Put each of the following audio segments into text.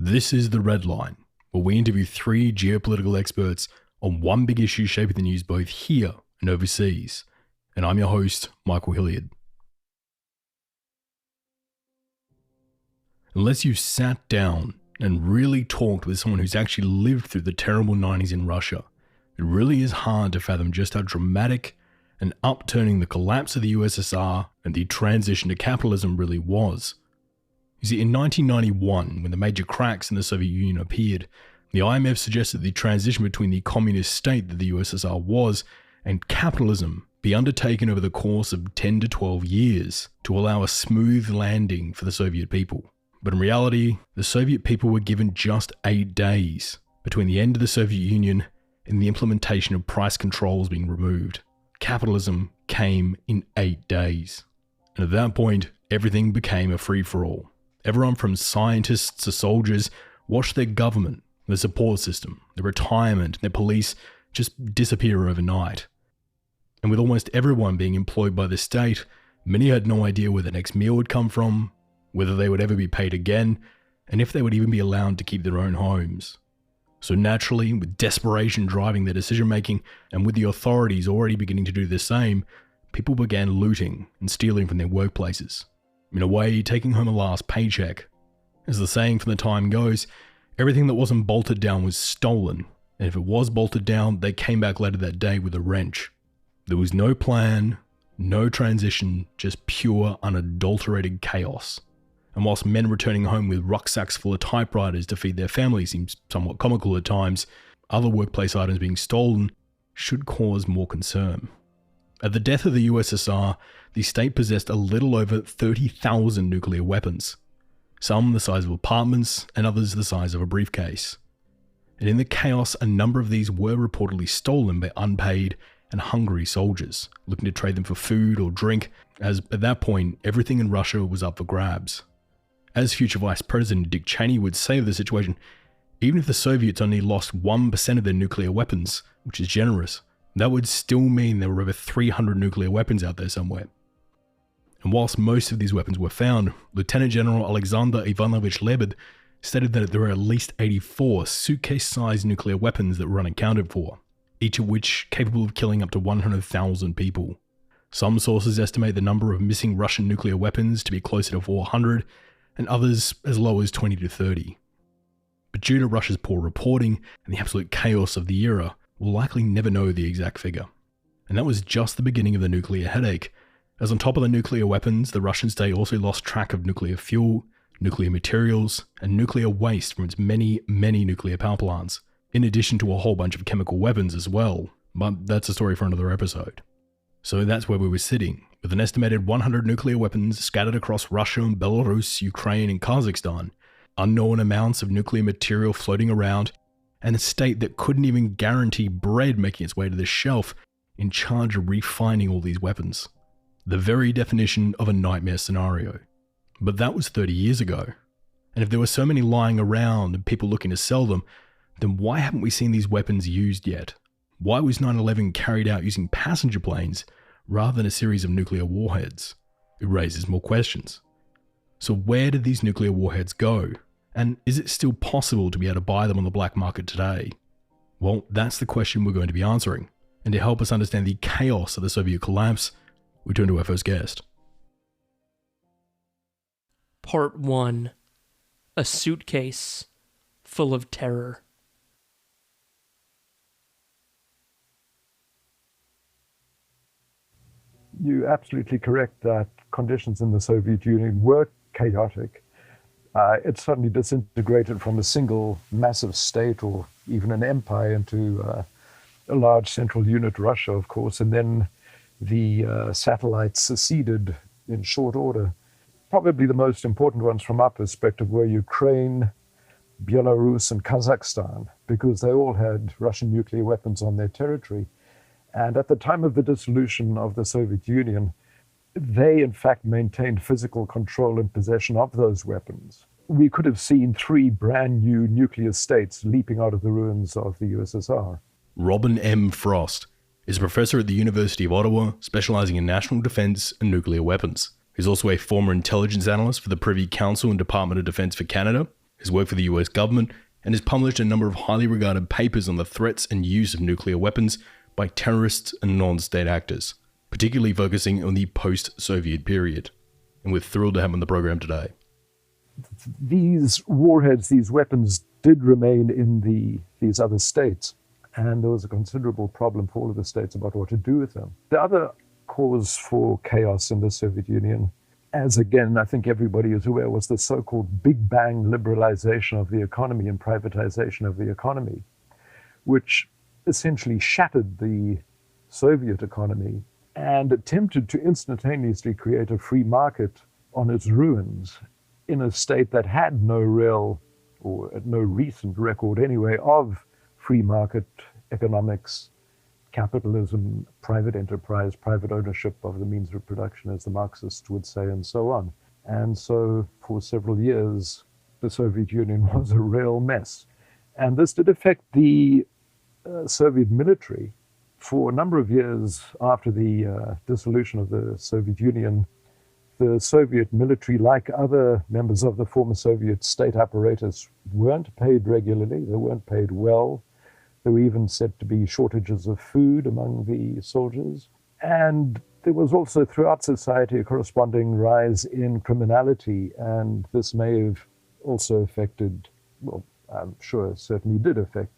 This is The Red Line, where we interview three geopolitical experts on one big issue shaping the news both here and overseas. And I'm your host, Michael Hilliard. Unless you sat down and really talked with someone who's actually lived through the terrible 90s in Russia, it really is hard to fathom just how dramatic and upturning the collapse of the USSR and the transition to capitalism really was. You see, in 1991, when the major cracks in the Soviet Union appeared, the IMF suggested the transition between the communist state that the USSR was and capitalism be undertaken over the course of 10 to 12 years to allow a smooth landing for the Soviet people. But in reality, the Soviet people were given just 8 days between the end of the Soviet Union and the implementation of price controls being removed. Capitalism came in 8 days. And at that point, everything became a free-for-all. Everyone from scientists to soldiers watched their government, their support system, their retirement, their police just disappear overnight. And with almost everyone being employed by the state, many had no idea where the next meal would come from, whether they would ever be paid again, and if they would even be allowed to keep their own homes. So naturally, with desperation driving their decision-making, and with the authorities already beginning to do the same, people began looting and stealing from their workplaces. In a way, taking home a last paycheck. As the saying from the time goes, everything that wasn't bolted down was stolen, and if it was bolted down, they came back later that day with a wrench. There was no plan, no transition, just pure, unadulterated chaos. And whilst men returning home with rucksacks full of typewriters to feed their families seems somewhat comical at times, other workplace items being stolen should cause more concern. At the death of the USSR, the state possessed a little over 30,000 nuclear weapons, some the size of apartments and others the size of a briefcase. And in the chaos, a number of these were reportedly stolen by unpaid and hungry soldiers, looking to trade them for food or drink, as at that point, everything in Russia was up for grabs. As future Vice President Dick Cheney would say of the situation, even if the Soviets only lost 1% of their nuclear weapons, which is generous, that would still mean there were over 300 nuclear weapons out there somewhere. And whilst most of these weapons were found, Lieutenant General Alexander Ivanovich Lebed stated that there were at least 84 suitcase-sized nuclear weapons that were unaccounted for, each of which capable of killing up to 100,000 people. Some sources estimate the number of missing Russian nuclear weapons to be closer to 400, and others as low as 20 to 30. But due to Russia's poor reporting and the absolute chaos of the era, we'll likely never know the exact figure. And that was just the beginning of the nuclear headache, as on top of the nuclear weapons, the Russian state also lost track of nuclear fuel, nuclear materials, and nuclear waste from its many, many nuclear power plants, in addition to a whole bunch of chemical weapons as well, but that's a story for another episode. So that's where we were sitting, with an estimated 100 nuclear weapons scattered across Russia, Belarus, Ukraine, and Kazakhstan, unknown amounts of nuclear material floating around, and a state that couldn't even guarantee bread making its way to the shelf in charge of refining all these weapons. The very definition of a nightmare scenario. But that was 30 years ago. And if there were so many lying around and people looking to sell them, then why haven't we seen these weapons used yet? Why was 9/11 carried out using passenger planes rather than a series of nuclear warheads? It raises more questions. So where did these nuclear warheads go? And is it still possible to be able to buy them on the black market today? Well, that's the question we're going to be answering. And to help us understand the chaos of the Soviet collapse, we turn to our first guest. Part 1. A Suitcase Full of Terror. You're absolutely correct that conditions in the Soviet Union were chaotic. It suddenly disintegrated from a single massive state or even an empire into a large central unit, Russia, of course, and then the satellites seceded in short order. Probably the most important ones from our perspective were Ukraine, Belarus, and Kazakhstan, because they all had Russian nuclear weapons on their territory. And at the time of the dissolution of the Soviet Union, they in fact maintained physical control and possession of those weapons. We could have seen 3 brand new nuclear states leaping out of the ruins of the USSR. Robin M. Frost is a professor at the University of Ottawa, specializing in national defense and nuclear weapons. He's also a former intelligence analyst for the Privy Council and Department of Defense for Canada. has worked for the US government, and has published a number of highly regarded papers on the threats and use of nuclear weapons by terrorists and non-state actors, particularly focusing on the post-Soviet period. And we're thrilled to have him on the program today. These warheads, these weapons did remain in these other states, and there was a considerable problem for all of the states about what to do with them. The other cause for chaos in the Soviet Union, as again I think everybody is aware, was the so-called Big Bang liberalization of the economy and privatization of the economy, which essentially shattered the Soviet economy and attempted to instantaneously create a free market on its ruins in a state that had no real, or no recent record anyway, of free market economics, capitalism, private enterprise, private ownership of the means of production, as the Marxists would say, and so on. And so for several years, the Soviet Union was a real mess. And this did affect the Soviet military. For a number of years after the dissolution of the Soviet Union, the Soviet military, like other members of the former Soviet state apparatus, weren't paid regularly, they weren't paid well. There were even said to be shortages of food among the soldiers. And there was also throughout society a corresponding rise in criminality, and this may have also affected, well, I'm sure it certainly did affect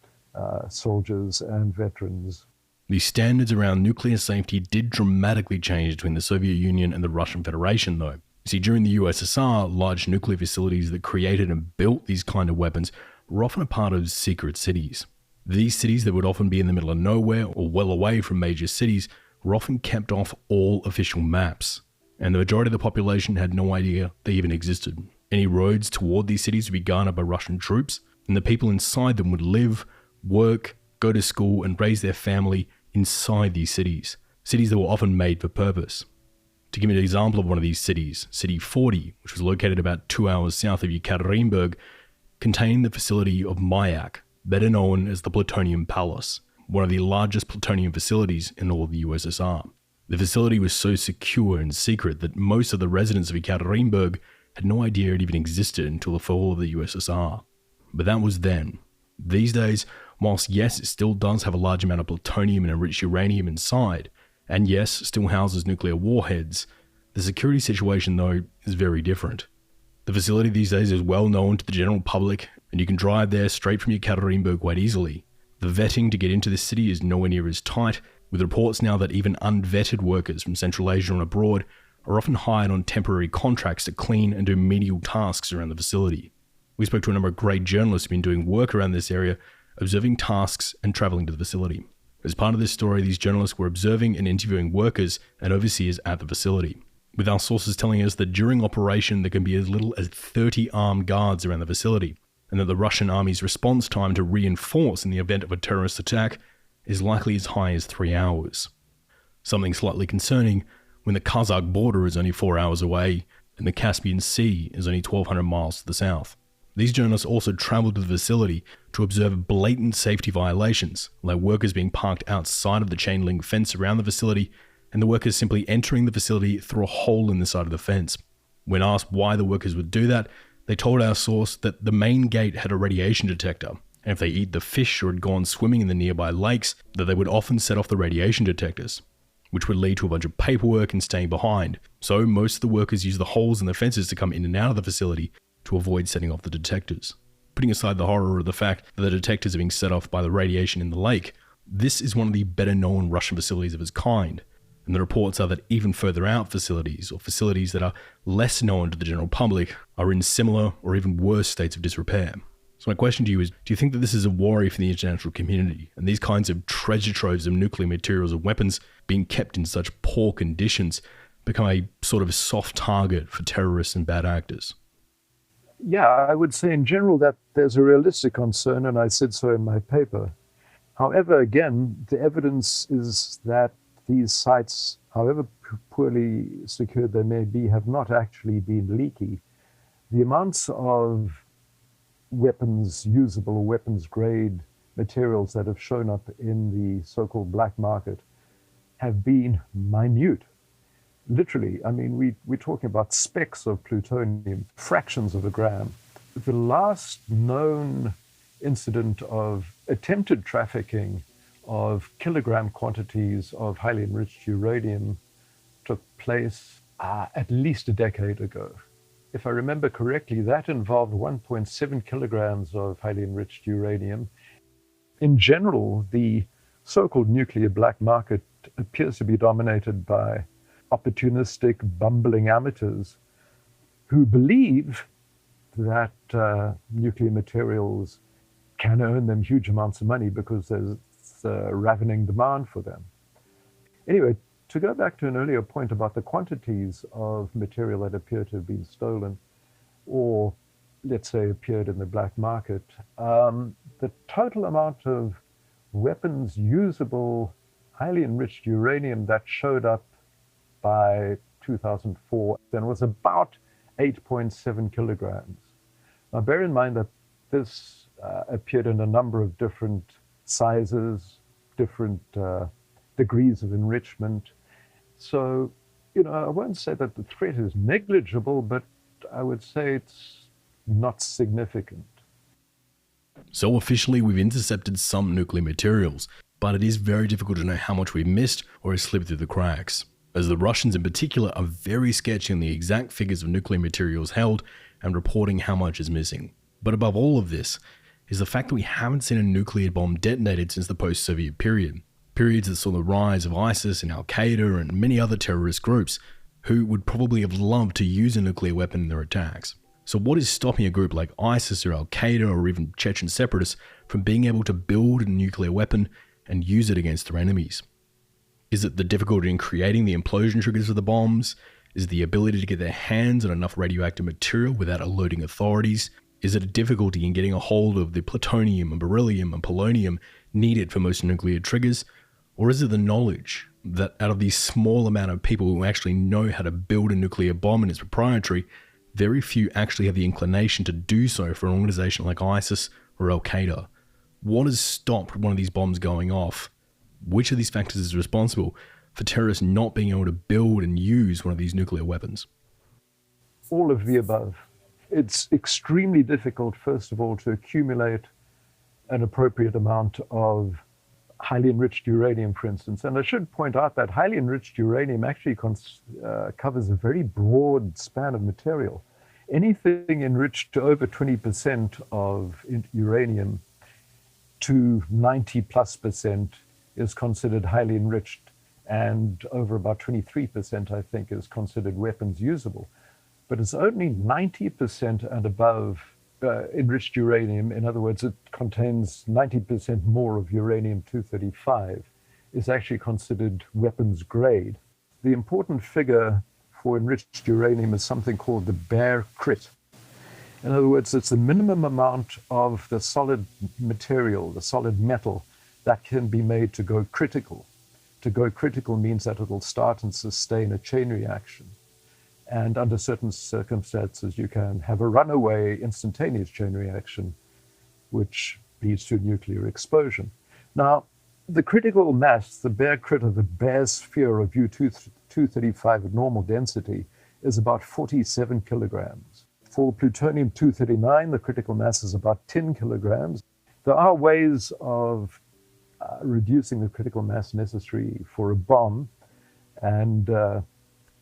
soldiers and veterans. The standards around nuclear safety did dramatically change between the Soviet Union and the Russian Federation, though. You see, during the USSR, large nuclear facilities that created and built these kind of weapons were often a part of secret cities. These cities that would often be in the middle of nowhere or well away from major cities were often kept off all official maps, and the majority of the population had no idea they even existed. Any roads toward these cities would be guarded by Russian troops, and the people inside them would live, work, go to school, and raise their family inside these cities that were often made for purpose. To give you an example of one of these cities, City 40, which was located about 2 hours south of Yekaterinburg, contained the facility of Mayak, better known as the Plutonium Palace, one of the largest plutonium facilities in all of the USSR. The facility was so secure and secret that most of the residents of Yekaterinburg had no idea it even existed until the fall of the USSR. But that was then. These days, whilst yes, it still does have a large amount of plutonium and enriched uranium inside, and yes, still houses nuclear warheads, the security situation, though, is very different. The facility these days is well known to the general public, and you can drive there straight from Yekaterinburg quite easily. The vetting to get into this city is nowhere near as tight, with reports now that even unvetted workers from Central Asia and abroad are often hired on temporary contracts to clean and do menial tasks around the facility. We spoke to a number of great journalists who've been doing work around this area, observing tasks and traveling to the facility. As part of this story, these journalists were observing and interviewing workers and overseers at the facility, with our sources telling us that during operation there can be as little as 30 armed guards around the facility, and that the Russian army's response time to reinforce in the event of a terrorist attack is likely as high as 3 hours. Something slightly concerning when the Kazakh border is only 4 hours away and the Caspian Sea is only 1,200 miles to the south. These journalists also traveled to the facility to observe blatant safety violations, like workers being parked outside of the chain link fence around the facility and the workers simply entering the facility through a hole in the side of the fence. When asked why the workers would do that, they told our source that the main gate had a radiation detector, and if they eat the fish or had gone swimming in the nearby lakes, that they would often set off the radiation detectors, which would lead to a bunch of paperwork and staying behind. So most of the workers use the holes in the fences to come in and out of the facility to avoid setting off the detectors. Putting aside the horror of the fact that the detectors are being set off by the radiation in the lake, this is one of the better known Russian facilities of its kind, and the reports are that even further out facilities, or facilities that are less known to the general public, are in similar or even worse states of disrepair. So my question to you is, do you think that this is a worry for the international community, and these kinds of treasure troves of nuclear materials and weapons being kept in such poor conditions become a sort of soft target for terrorists and bad actors? Yeah, I would say in general that there's a realistic concern, and I said so in my paper. However, again, the evidence is that these sites, however poorly secured they may be, have not actually been leaky. The amounts of weapons, usable weapons-grade materials that have shown up in the so-called black market have been minute. Literally, I mean, we're talking about specks of plutonium, fractions of a gram. the last known incident of attempted trafficking of kilogram quantities of highly enriched uranium took place at least a decade ago. If I remember correctly, that involved 1.7 kilograms of highly enriched uranium. In general, the so-called nuclear black market appears to be dominated by opportunistic, bumbling amateurs who believe that nuclear materials can earn them huge amounts of money because there's a ravening demand for them. Anyway, to go back to an earlier point about the quantities of material that appear to have been stolen, or let's say appeared in the black market, the total amount of weapons usable highly enriched uranium that showed up by 2004 then was about 8.7 kilograms. Now bear in mind that this appeared in a number of different sizes, different degrees of enrichment. So, I won't say that the threat is negligible, but I would say it's not significant. So officially, we've intercepted some nuclear materials, but it is very difficult to know how much we've missed or has slipped through the cracks, as the Russians in particular are very sketchy on the exact figures of nuclear materials held and reporting how much is missing. But above all of this is the fact that we haven't seen a nuclear bomb detonated since the post-Soviet period. Periods that saw the rise of ISIS and Al-Qaeda and many other terrorist groups who would probably have loved to use a nuclear weapon in their attacks. So what is stopping a group like ISIS or Al-Qaeda or even Chechen separatists from being able to build a nuclear weapon and use it against their enemies? Is it the difficulty in creating the implosion triggers of the bombs? Is it the ability to get their hands on enough radioactive material without alerting authorities? Is it a difficulty in getting a hold of the plutonium and beryllium and polonium needed for most nuclear triggers? Or is it the knowledge that out of the small amount of people who actually know how to build a nuclear bomb and it's proprietary, very few actually have the inclination to do so for an organization like ISIS or Al-Qaeda? What has stopped one of these bombs going off? Which of these factors is responsible for terrorists not being able to build and use one of these nuclear weapons? All of the above. It's extremely difficult, first of all, to accumulate an appropriate amount of highly enriched uranium, for instance. And I should point out that highly enriched uranium actually covers a very broad span of material. Anything enriched to over 20% of uranium to 90+% is considered highly enriched, and over about 23%, I think, is considered weapons usable. But it's only 90% and above enriched uranium, in other words, it contains 90% more of uranium-235, is actually considered weapons grade. The important figure for enriched uranium is something called the bare crit. In other words, it's the minimum amount of the solid material, the solid metal, that can be made to go critical. To go critical means that it will start and sustain a chain reaction. And under certain circumstances, you can have a runaway instantaneous chain reaction, which leads to a nuclear explosion. Now, the critical mass, the bare crit of the bare sphere of U-235 at normal density is about 47 kilograms. For plutonium-239, the critical mass is about 10 kilograms. There are ways of reducing the critical mass necessary for a bomb, and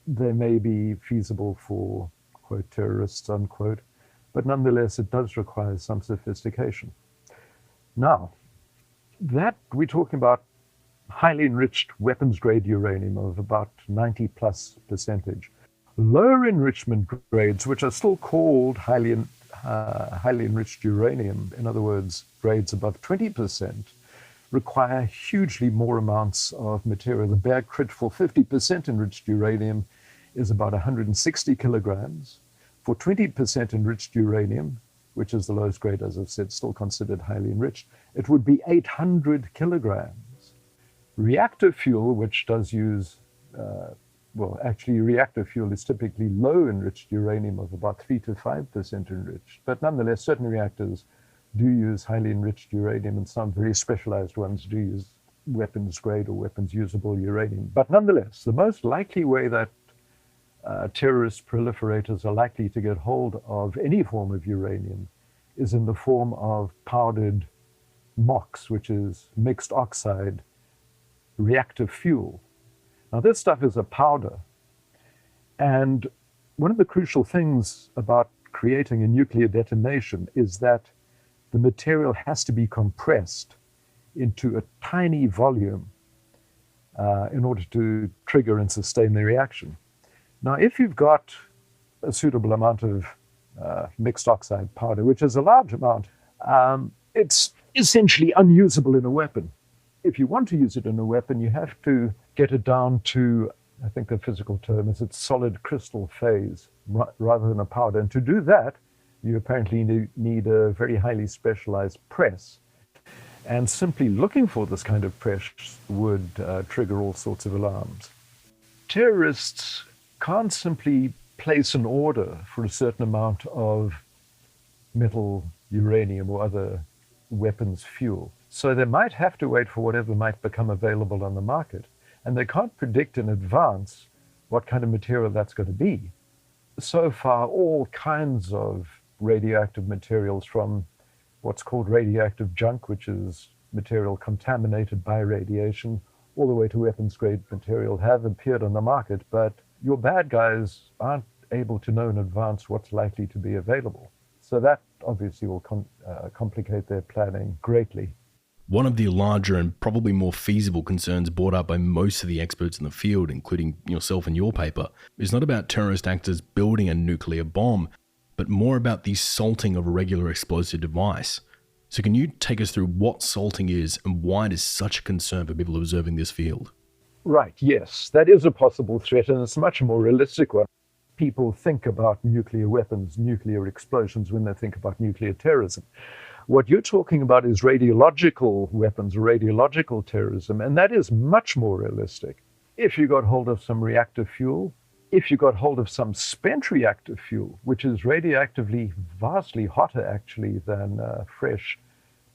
they may be feasible for, quote, terrorists, unquote, but nonetheless, it does require some sophistication. Now, that we're talking about highly enriched weapons-grade uranium of about 90+%. Lower enrichment grades, which are still called highly enriched uranium, in other words, grades above 20%, require hugely more amounts of material. The bare crit for 50% enriched uranium is about 160 kilograms. For 20% enriched uranium, which is the lowest grade, as I've said, still considered highly enriched, it would be 800 kilograms. Reactor fuel, which does use, reactor fuel is typically low enriched uranium of about 3 to 5% enriched. But nonetheless, certain reactors do use highly enriched uranium, and some very specialized ones do use weapons grade or weapons usable uranium. But nonetheless, the most likely way that terrorist proliferators are likely to get hold of any form of uranium is in the form of powdered MOX, which is mixed oxide reactive fuel. Now, this stuff is a powder. And one of the crucial things about creating a nuclear detonation is that the material has to be compressed into a tiny volume in order to trigger and sustain the reaction. Now, if you've got a suitable amount of mixed oxide powder, which is a large amount, it's essentially unusable in a weapon. If you want to use it in a weapon, you have to get it down to, I think the physical term is its solid crystal phase rather than a powder. And to do that, you apparently need a very highly specialized press. And simply looking for this kind of press would trigger all sorts of alarms. Terrorists can't simply place an order for a certain amount of metal, uranium, or other weapons fuel. So they might have to wait for whatever might become available on the market. And they can't predict in advance what kind of material that's going to be. So far, all kinds of radioactive materials, from what's called radioactive junk, which is material contaminated by radiation, all the way to weapons-grade material, have appeared on the market. But your bad guys aren't able to know in advance what's likely to be available. So that obviously will complicate their planning greatly. One of the larger and probably more feasible concerns brought up by most of the experts in the field, including yourself and your paper, is not about terrorist actors building a nuclear bomb, but more about the salting of a regular explosive device. So can you take us through what salting is and why it is such a concern for people observing this field? Right, yes, that is a possible threat, and it's a much more realistic one. People think about nuclear weapons, nuclear explosions when they think about nuclear terrorism. What you're talking about is radiological weapons, radiological terrorism, and that is much more realistic. If you got hold of some reactive fuel, if you got hold of some spent reactive fuel, which is radioactively vastly hotter actually than fresh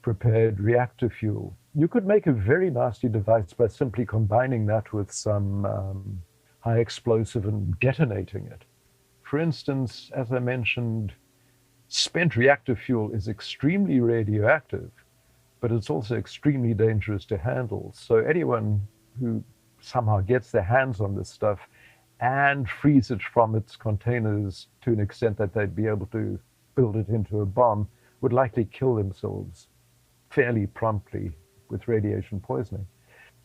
prepared reactive fuel, you could make a very nasty device by simply combining that with some high explosive and detonating it. For instance, as I mentioned, spent reactive fuel is extremely radioactive, but it's also extremely dangerous to handle. So anyone who somehow gets their hands on this stuff and frees it from its containers to an extent that they'd be able to build it into a bomb would likely kill themselves fairly promptly with radiation poisoning.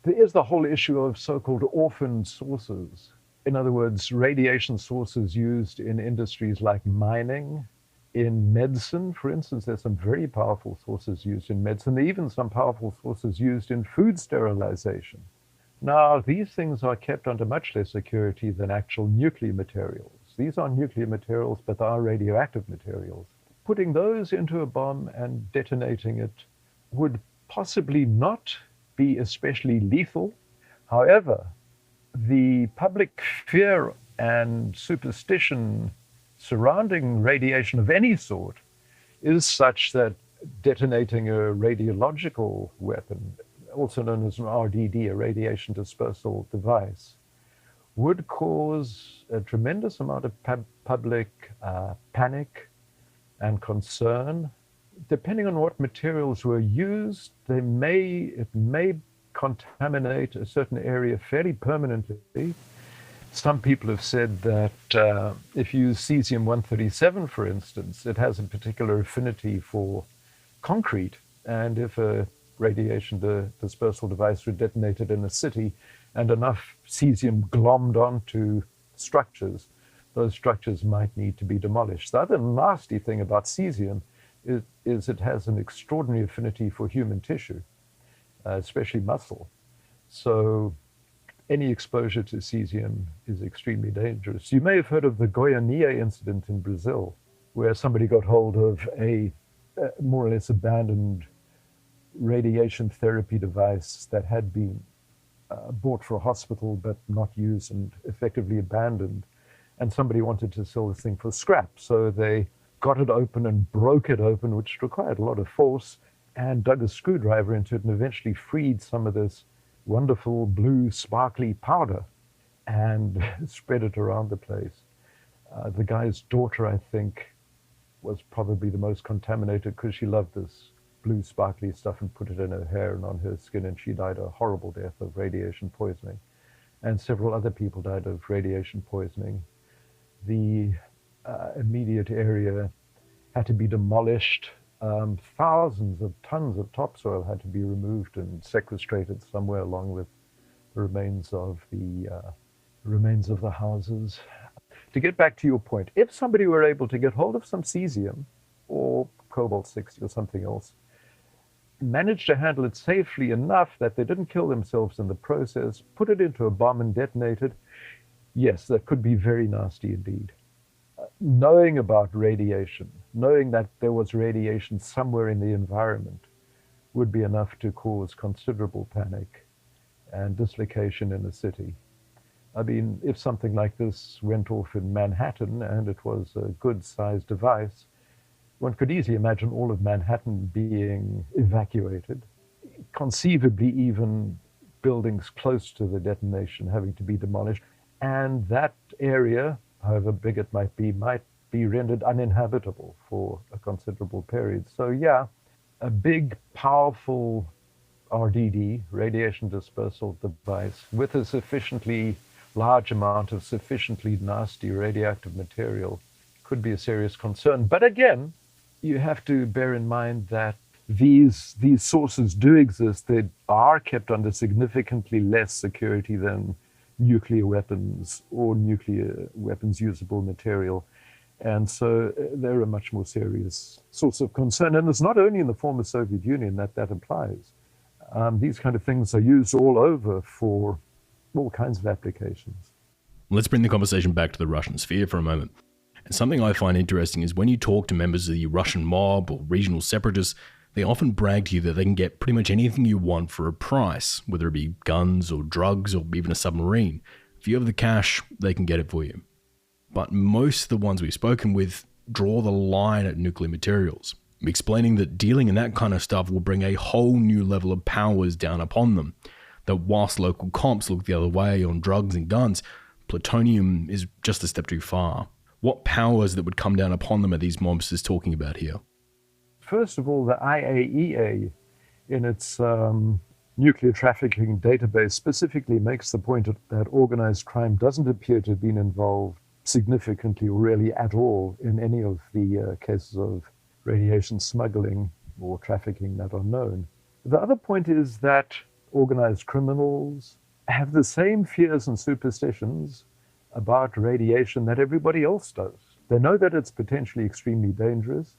There is the whole issue of so-called orphan sources. In other words, radiation sources used in industries like mining, in medicine, for instance. There's some very powerful sources used in medicine. There are even some powerful sources used in food sterilization. Now, these things are kept under much less security than actual nuclear materials. These are nuclear materials, but they are radioactive materials. Putting those into a bomb and detonating it would possibly not be especially lethal. However, the public fear and superstition surrounding radiation of any sort is such that detonating a radiological weapon, also known as an RDD, a radiation dispersal device, would cause a tremendous amount of public panic and concern. Depending on what materials were used, it may contaminate a certain area fairly permanently. Some people have said that if you use cesium-137, for instance, it has a particular affinity for concrete. And if a radiation dispersal device were detonated in a city and enough cesium glommed onto structures, those structures might need to be demolished. The other nasty thing about cesium is it has an extraordinary affinity for human tissue, especially muscle. So any exposure to cesium is extremely dangerous. You may have heard of the Goiânia incident in Brazil, where somebody got hold of a more or less abandoned radiation therapy device that had been bought for a hospital but not used and effectively abandoned. And somebody wanted to sell this thing for scrap. So they got it open and broke it open, which required a lot of force, and dug a screwdriver into it and eventually freed some of this wonderful blue sparkly powder. and spread it around the place. The guy's daughter, I think, was probably the most contaminated because she loved this blue sparkly stuff and put it in her hair and on her skin, and she died a horrible death of radiation poisoning. And several other people died of radiation poisoning. The immediate area had to be demolished. Thousands of tons of topsoil had to be removed and sequestrated somewhere along with the remains of the houses. To get back to your point, if somebody were able to get hold of some cesium or cobalt-60 or something else, managed to handle it safely enough that they didn't kill themselves in the process, put it into a bomb and detonate it, yes, that could be very nasty indeed. Knowing about radiation, knowing that there was radiation somewhere in the environment, would be enough to cause considerable panic and dislocation in a city. I mean, if something like this went off in Manhattan and it was a good-sized device, one could easily imagine all of Manhattan being evacuated, conceivably even buildings close to the detonation having to be demolished, and that area, however big it might be rendered uninhabitable for a considerable period. So yeah, a big, powerful RDD, radiation dispersal device, with a sufficiently large amount of sufficiently nasty radioactive material could be a serious concern. But again, you have to bear in mind that these sources do exist. They are kept under significantly less security than nuclear weapons or nuclear weapons usable material. And so they're a much more serious source of concern. And it's not only in the former Soviet Union that applies. These kind of things are used all over for all kinds of applications. Let's bring the conversation back to the Russian sphere for a moment. And something I find interesting is when you talk to members of the Russian mob or regional separatists, they often brag to you that they can get pretty much anything you want for a price, whether it be guns or drugs or even a submarine. If you have the cash, they can get it for you. But most of the ones we've spoken with draw the line at nuclear materials, explaining that dealing in that kind of stuff will bring a whole new level of powers down upon them. That whilst local comps look the other way on drugs and guns, plutonium is just a step too far. What powers that would come down upon them are these mobsters talking about here? First of all, the IAEA, in its nuclear trafficking database, specifically makes the point that organized crime doesn't appear to have been involved significantly or really at all in any of the cases of radiation smuggling or trafficking that are known. The other point is that organized criminals have the same fears and superstitions about radiation that everybody else does. They know that it's potentially extremely dangerous.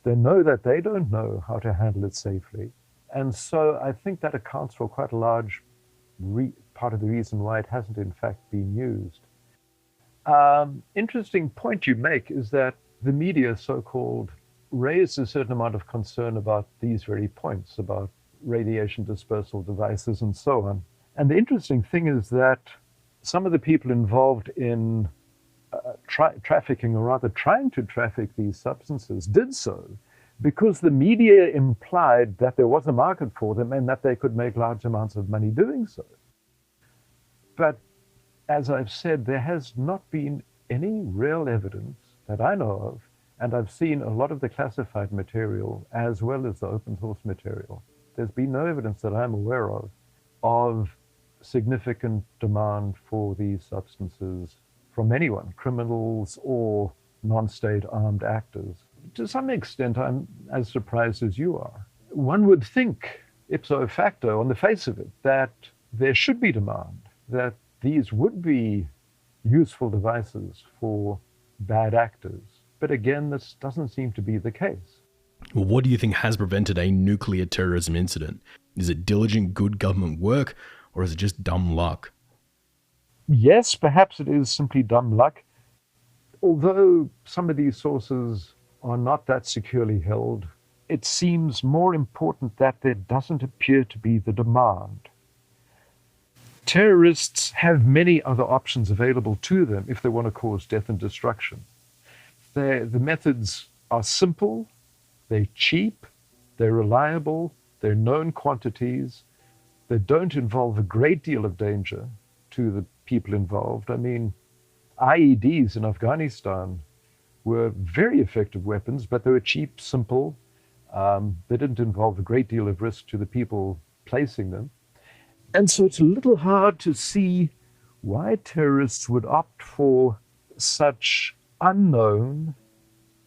They know that they don't know how to handle it safely. And so I think that accounts for quite a large part of the reason why it hasn't in fact been used. Interesting point you make is that the media, so-called, raised a certain amount of concern about these very points, about radiation dispersal devices and so on. And the interesting thing is that some of the people involved in trafficking, or rather trying to traffic these substances, did so because the media implied that there was a market for them and that they could make large amounts of money doing so. But as I've said, there has not been any real evidence that I know of, and I've seen a lot of the classified material as well as the open source material. There's been no evidence that I'm aware of significant demand for these substances from anyone, criminals or non-state armed actors. To some extent, I'm as surprised as you are. One would think, ipso facto, on the face of it, that there should be demand, that these would be useful devices for bad actors. But again, this doesn't seem to be the case. Well, what do you think has prevented a nuclear terrorism incident? Is it diligent, good government work, or is it just dumb luck? Yes, perhaps it is simply dumb luck. Although some of these sources are not that securely held, it seems more important that there doesn't appear to be the demand. Terrorists have many other options available to them if they want to cause death and destruction. The methods are simple, they're cheap, they're reliable, they're known quantities, they don't involve a great deal of danger to the people involved. I mean, IEDs in Afghanistan were very effective weapons, but they were cheap, simple. They didn't involve a great deal of risk to the people placing them. And so it's a little hard to see why terrorists would opt for such unknown,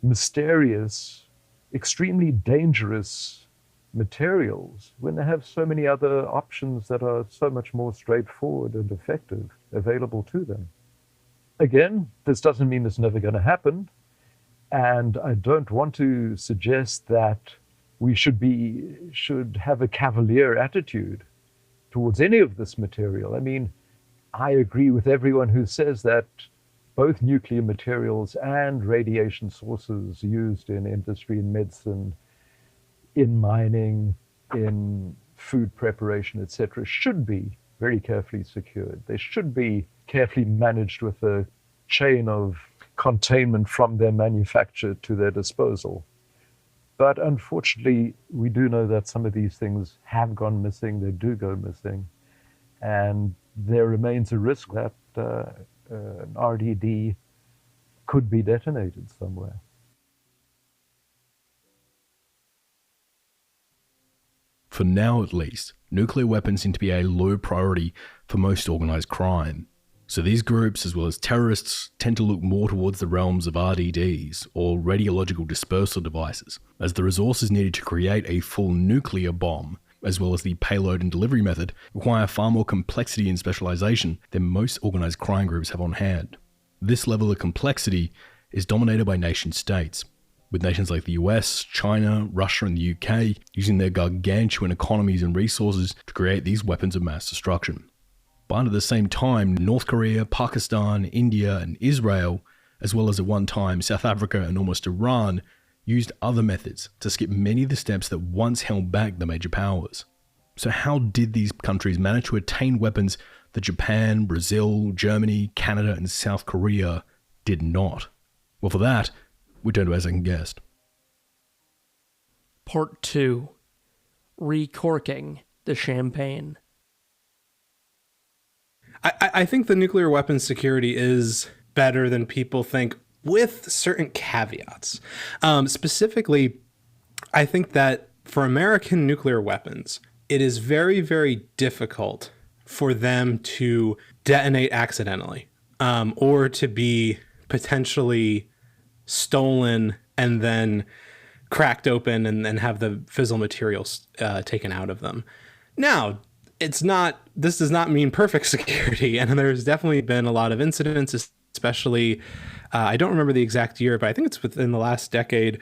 mysterious, extremely dangerous materials when they have so many other options that are so much more straightforward and effective available to them. Again, this doesn't mean it's never going to happen. And I don't want to suggest that we should have a cavalier attitude towards any of this material. I mean, I agree with everyone who says that both nuclear materials and radiation sources used in industry, in medicine, in mining, in food preparation, etc., should be very carefully secured. They should be carefully managed with a chain of containment from their manufacture to their disposal. But unfortunately, we do know that some of these things have gone missing, they do go missing, and there remains a risk that an RDD could be detonated somewhere. For now at least, nuclear weapons seem to be a low priority for most organised crime. So these groups, as well as terrorists, tend to look more towards the realms of RDDs, or radiological dispersal devices, as the resources needed to create a full nuclear bomb, as well as the payload and delivery method, require far more complexity and specialisation than most organised crime groups have on hand. This level of complexity is dominated by nation states, with nations like the US, China, Russia and the UK using their gargantuan economies and resources to create these weapons of mass destruction. But at the same time, North Korea, Pakistan, India and Israel, as well as at one time South Africa and almost Iran, used other methods to skip many of the steps that once held back the major powers. So how did these countries manage to attain weapons that Japan, Brazil, Germany, Canada and South Korea did not? Well, for that, we turn to our second guest. Part 2. Recorking the champagne. I think the nuclear weapons security is better than people think, with certain caveats. Specifically, I think that for American nuclear weapons, it is very, very difficult for them to detonate accidentally, or to be potentially stolen and then cracked open and then have the fissile materials taken out of them. Now, this does not mean perfect security, and there's definitely been a lot of incidents, especially, I don't remember the exact year, but I think it's within the last decade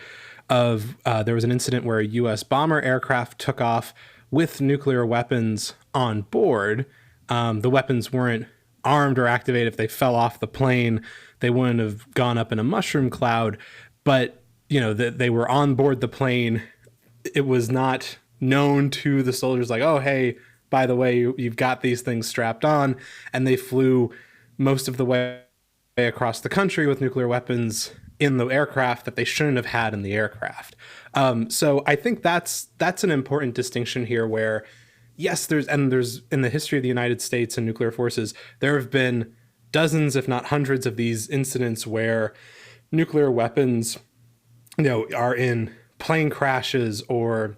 of, there was an incident where a US bomber aircraft took off with nuclear weapons on board. The weapons weren't armed or activated. If they fell off the plane, they wouldn't have gone up in a mushroom cloud, but they were on board the plane. It was not known to the soldiers like, oh, hey, by the way, you've got these things strapped on, and they flew most of the way across the country with nuclear weapons in the aircraft that they shouldn't have had in the aircraft. So I think that's an important distinction here where, yes, there's in the history of the United States and nuclear forces, there have been dozens, if not hundreds of these incidents where nuclear weapons, are in plane crashes or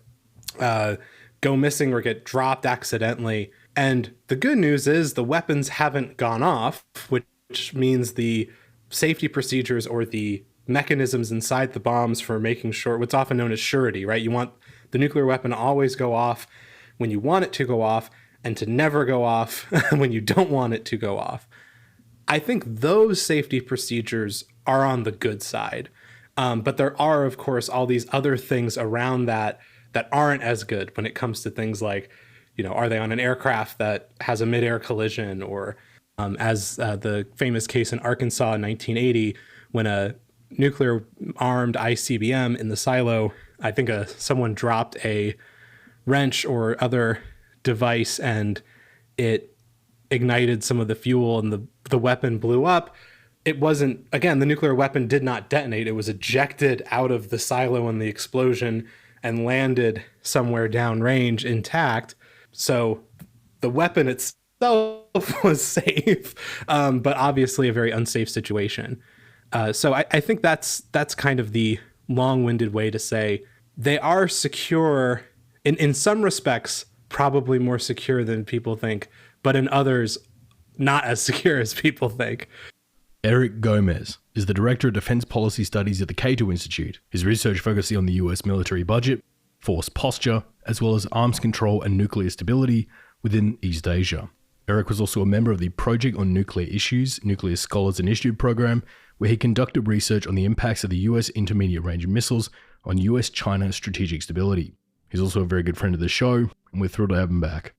go missing or get dropped accidentally. And the good news is the weapons haven't gone off, which means the safety procedures or the mechanisms inside the bombs for making sure, what's often known as surety, right? You want the nuclear weapon to always go off when you want it to go off and to never go off when you don't want it to go off. I think those safety procedures are on the good side. But there are, of course, all these other things around that aren't as good when it comes to things like, are they on an aircraft that has a midair collision, or as the famous case in Arkansas in 1980, when a nuclear armed ICBM in the silo, I think someone dropped a wrench or other device and it ignited some of the fuel and the weapon blew up. It wasn't, again, the nuclear weapon did not detonate. It was ejected out of the silo in the explosion and landed somewhere downrange intact. So the weapon itself itself was safe, but obviously a very unsafe situation. So I think that's kind of the long-winded way to say they are secure in some respects, probably more secure than people think, but in others, not as secure as people think. Eric Gomez is the Director of Defense Policy Studies at the CATO Institute. His research focusing on the US military budget, force posture, as well as arms control and nuclear stability within East Asia. Eric was also a member of the Project on Nuclear Issues, Nuclear Scholars Initiative program, where he conducted research on the impacts of the US intermediate range missiles on US-China strategic stability. He's also a very good friend of the show, and we're thrilled to have him back.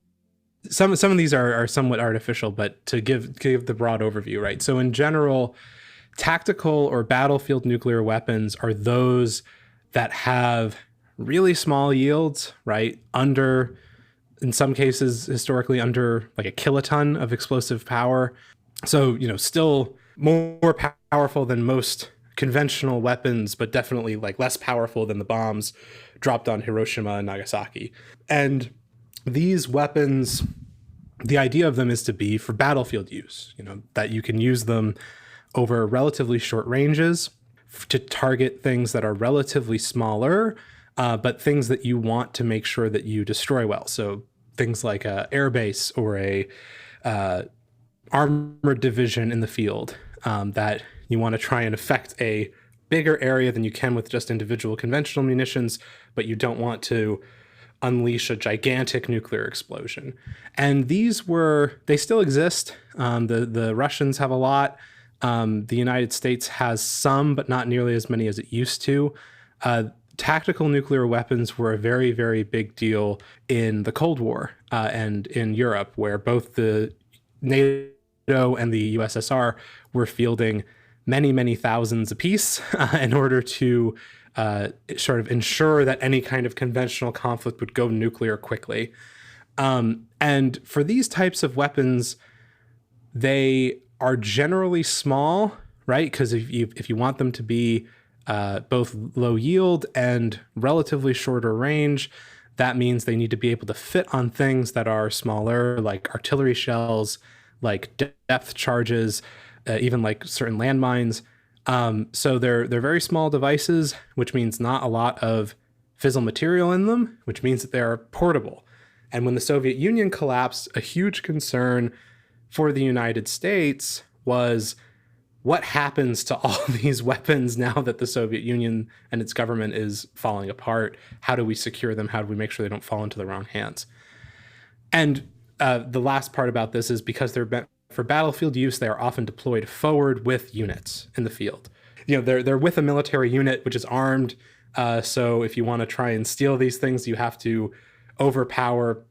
Some of these are somewhat artificial, but to give the broad overview, right? So in general, tactical or battlefield nuclear weapons are those that have really small yields, right? Under, in some cases, historically under like a kiloton of explosive power. So, still more powerful than most conventional weapons, but definitely like less powerful than the bombs dropped on Hiroshima and Nagasaki. And these weapons, the idea of them is to be for battlefield use, that you can use them over relatively short ranges to target things that are relatively smaller, but things that you want to make sure that you destroy well. So things like a air base or a armored division in the field, that you want to try and affect a bigger area than you can with just individual conventional munitions, but you don't want to unleash a gigantic nuclear explosion. And they still exist. The Russians have a lot. The United States has some, but not nearly as many as it used to. Tactical nuclear weapons were a very, very big deal in the Cold War and in Europe, where both the NATO and the USSR were fielding many, many thousands apiece in order to sort of ensure that any kind of conventional conflict would go nuclear quickly. And for these types of weapons, they are generally small, right? Because if you want them to be both low yield and relatively shorter range, that means they need to be able to fit on things that are smaller, like artillery shells, like depth charges, even like certain landmines. So they're very small devices, which means not a lot of fissile material in them, which means that they're portable. And when the Soviet Union collapsed, a huge concern for the United States was what happens to all these weapons now that the Soviet Union and its government is falling apart? How do we secure them? How do we make sure they don't fall into the wrong hands? And the last part about this is because they're for battlefield use, they are often deployed forward with units in the field. They're with a military unit which is armed. So if you want to try and steal these things, you have to overpower,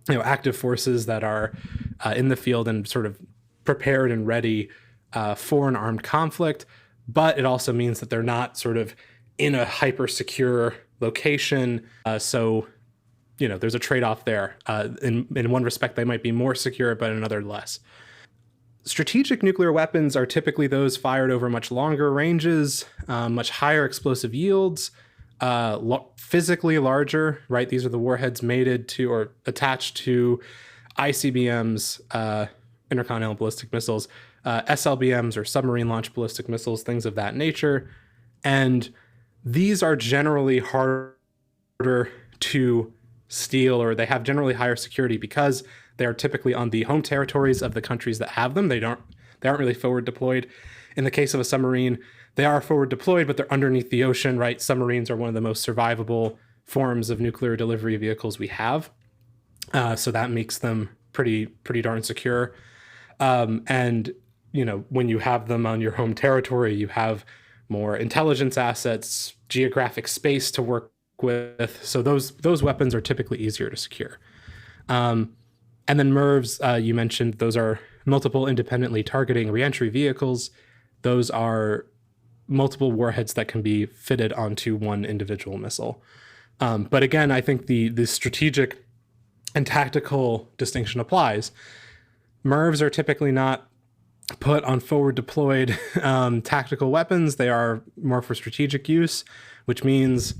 active forces that are in the field and sort of prepared and ready for an armed conflict. But it also means that they're not sort of in a hyper secure location. So there's a trade-off there. In one respect, they might be more secure, but in another less. Strategic nuclear weapons are typically those fired over much longer ranges, much higher explosive yields, physically larger, right? These are the warheads mated to or attached to ICBMs, intercontinental ballistic missiles, SLBMs or submarine launched ballistic missiles, things of that nature. And these are generally harder to steal, or they have generally higher security because they are typically on the home territories of the countries that have them. They aren't really forward deployed. In the case of a submarine, they are forward deployed, but they're underneath the ocean, right? Submarines are one of the most survivable forms of nuclear delivery vehicles we have. So that makes them pretty darn secure. And when you have them on your home territory, you have more intelligence assets, geographic space to work with. So those weapons are typically easier to secure. And then MIRVs, you mentioned, those are multiple independently targeting reentry vehicles. Those are multiple warheads that can be fitted onto one individual missile. But again, I think the strategic and tactical distinction applies. MIRVs are typically not put on forward deployed tactical weapons. They are more for strategic use, which means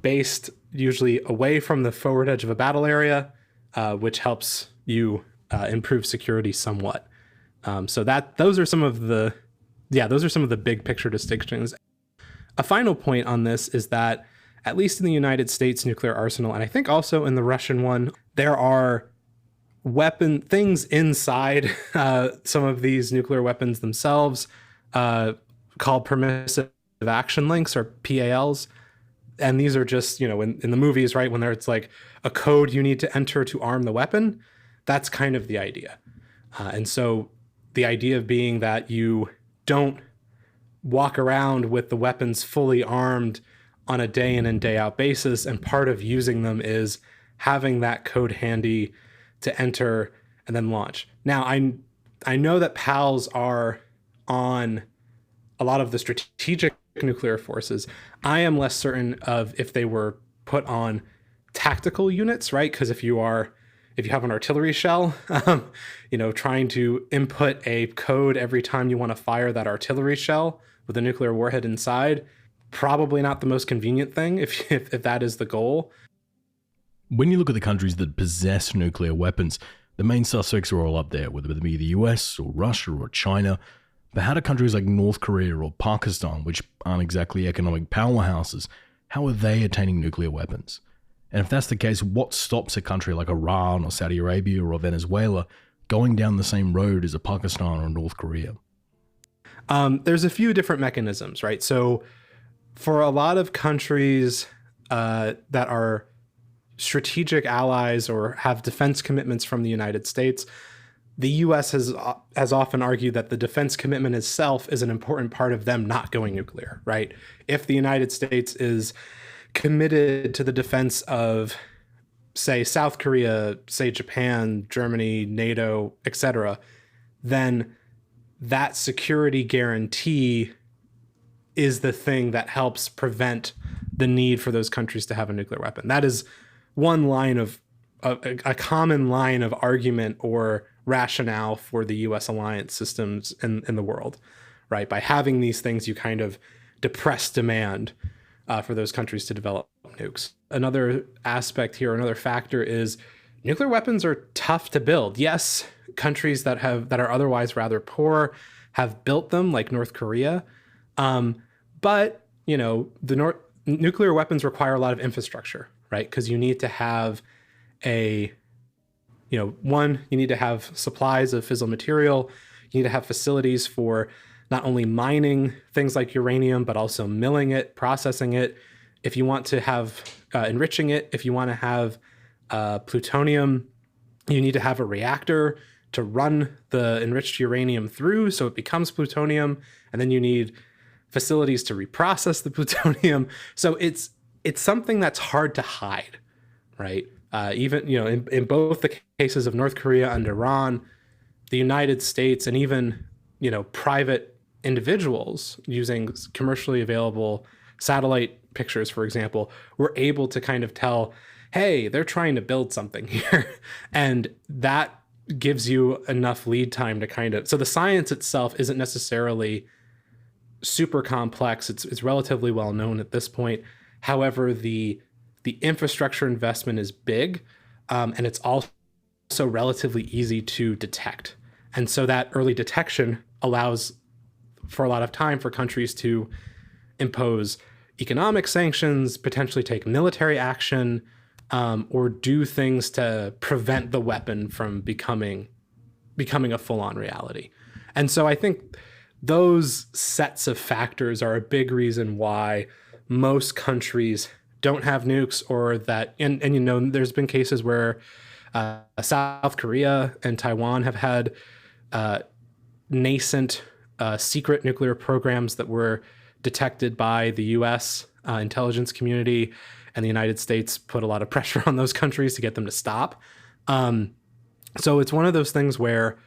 based usually away from the forward edge of a battle area, which helps you improve security somewhat. So those are some of the big picture distinctions. A final point on this is that at least in the United States nuclear arsenal, and I think also in the Russian one, there are things inside some of these nuclear weapons themselves called permissive action links, or PALs. And these are just, in the movies, right, when it's like a code you need to enter to arm the weapon, that's kind of the idea. And so the idea being that you don't walk around with the weapons fully armed on a day in and day out basis. And part of using them is having that code handy to enter and then launch. Now, I know that PALs are on a lot of the strategic nuclear forces. I am less certain of if they were put on tactical units, right? Because if you have an artillery shell, trying to input a code every time you want to fire that artillery shell with a nuclear warhead inside, probably not the most convenient thing if that is the goal. When you look at the countries that possess nuclear weapons, the main suspects are all up there, whether it be the US or Russia or China. But how do countries like North Korea or Pakistan, which aren't exactly economic powerhouses, how are they attaining nuclear weapons? And if that's the case, what stops a country like Iran or Saudi Arabia or Venezuela going down the same road as a Pakistan or North Korea? There's a few different mechanisms, right? So for a lot of countries that are strategic allies or have defense commitments from the United States, the U.S. has often argued that the defense commitment itself is an important part of them not going nuclear, right? If the United States is committed to the defense of, say, South Korea, say, Japan, Germany, NATO, etc., then that security guarantee is the thing that helps prevent the need for those countries to have a nuclear weapon. That is one line of a common line of argument or rationale for the U.S. alliance systems in the world, right? By having these things, you kind of depress demand for those countries to develop nukes. Another aspect here, another factor is nuclear weapons are tough to build. Yes, countries that are otherwise rather poor have built them, like North Korea, but nuclear weapons require a lot of infrastructure, right? Because you need to have you need to have supplies of fissile material. You need to have facilities for not only mining things like uranium, but also milling it, processing it. If you want to have enriching it, if you want to have plutonium, you need to have a reactor to run the enriched uranium through so it becomes plutonium. And then you need facilities to reprocess the plutonium. So it's something that's hard to hide, right? Even, in both the cases of North Korea and Iran, the United States and even, private individuals using commercially available satellite pictures, for example, were able to kind of tell, hey, they're trying to build something here. And that gives you enough lead time to so the science itself isn't necessarily super complex. It's relatively well known at this point. However, the infrastructure investment is big, and it's also relatively easy to detect. And so that early detection allows for a lot of time for countries to impose economic sanctions, potentially take military action, or do things to prevent the weapon from becoming a full-on reality. And so I think those sets of factors are a big reason why most countries don't have nukes, or that, and there's been cases where South Korea and Taiwan have had nascent secret nuclear programs that were detected by the U.S. Intelligence community, and the United States put a lot of pressure on those countries to get them to stop. So it's one of those things where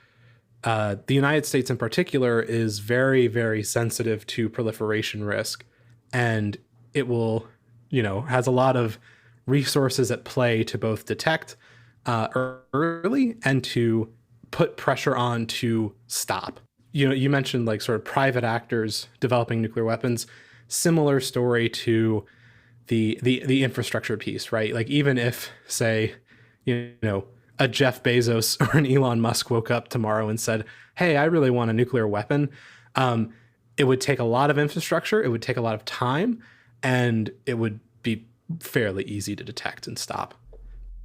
the United States in particular is very, very sensitive to proliferation risk, and it will, has a lot of resources at play to both detect early and to put pressure on to stop. You mentioned like sort of private actors developing nuclear weapons. Similar story to the infrastructure piece, right? Like even if, say, a Jeff Bezos or an Elon Musk woke up tomorrow and said, hey, I really want a nuclear weapon, it would take a lot of infrastructure, it would take a lot of time, and it would be fairly easy to detect and stop.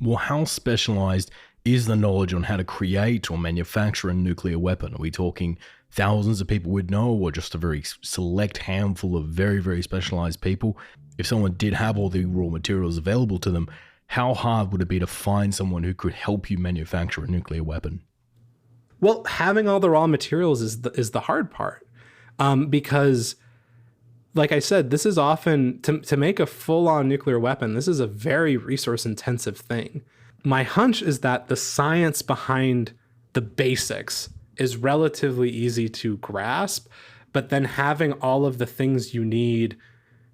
Well, how specialized is the knowledge on how to create or manufacture a nuclear weapon? Are we talking thousands of people would know, or just a very select handful of very, very specialized people? If someone did have all the raw materials available to them, how hard would it be to find someone who could help you manufacture a nuclear weapon? Well, having all the raw materials is the hard part, because, like I said, this is often, to make a full-on nuclear weapon, this is a very resource-intensive thing. My hunch is that the science behind the basics is relatively easy to grasp, but then having all of the things you need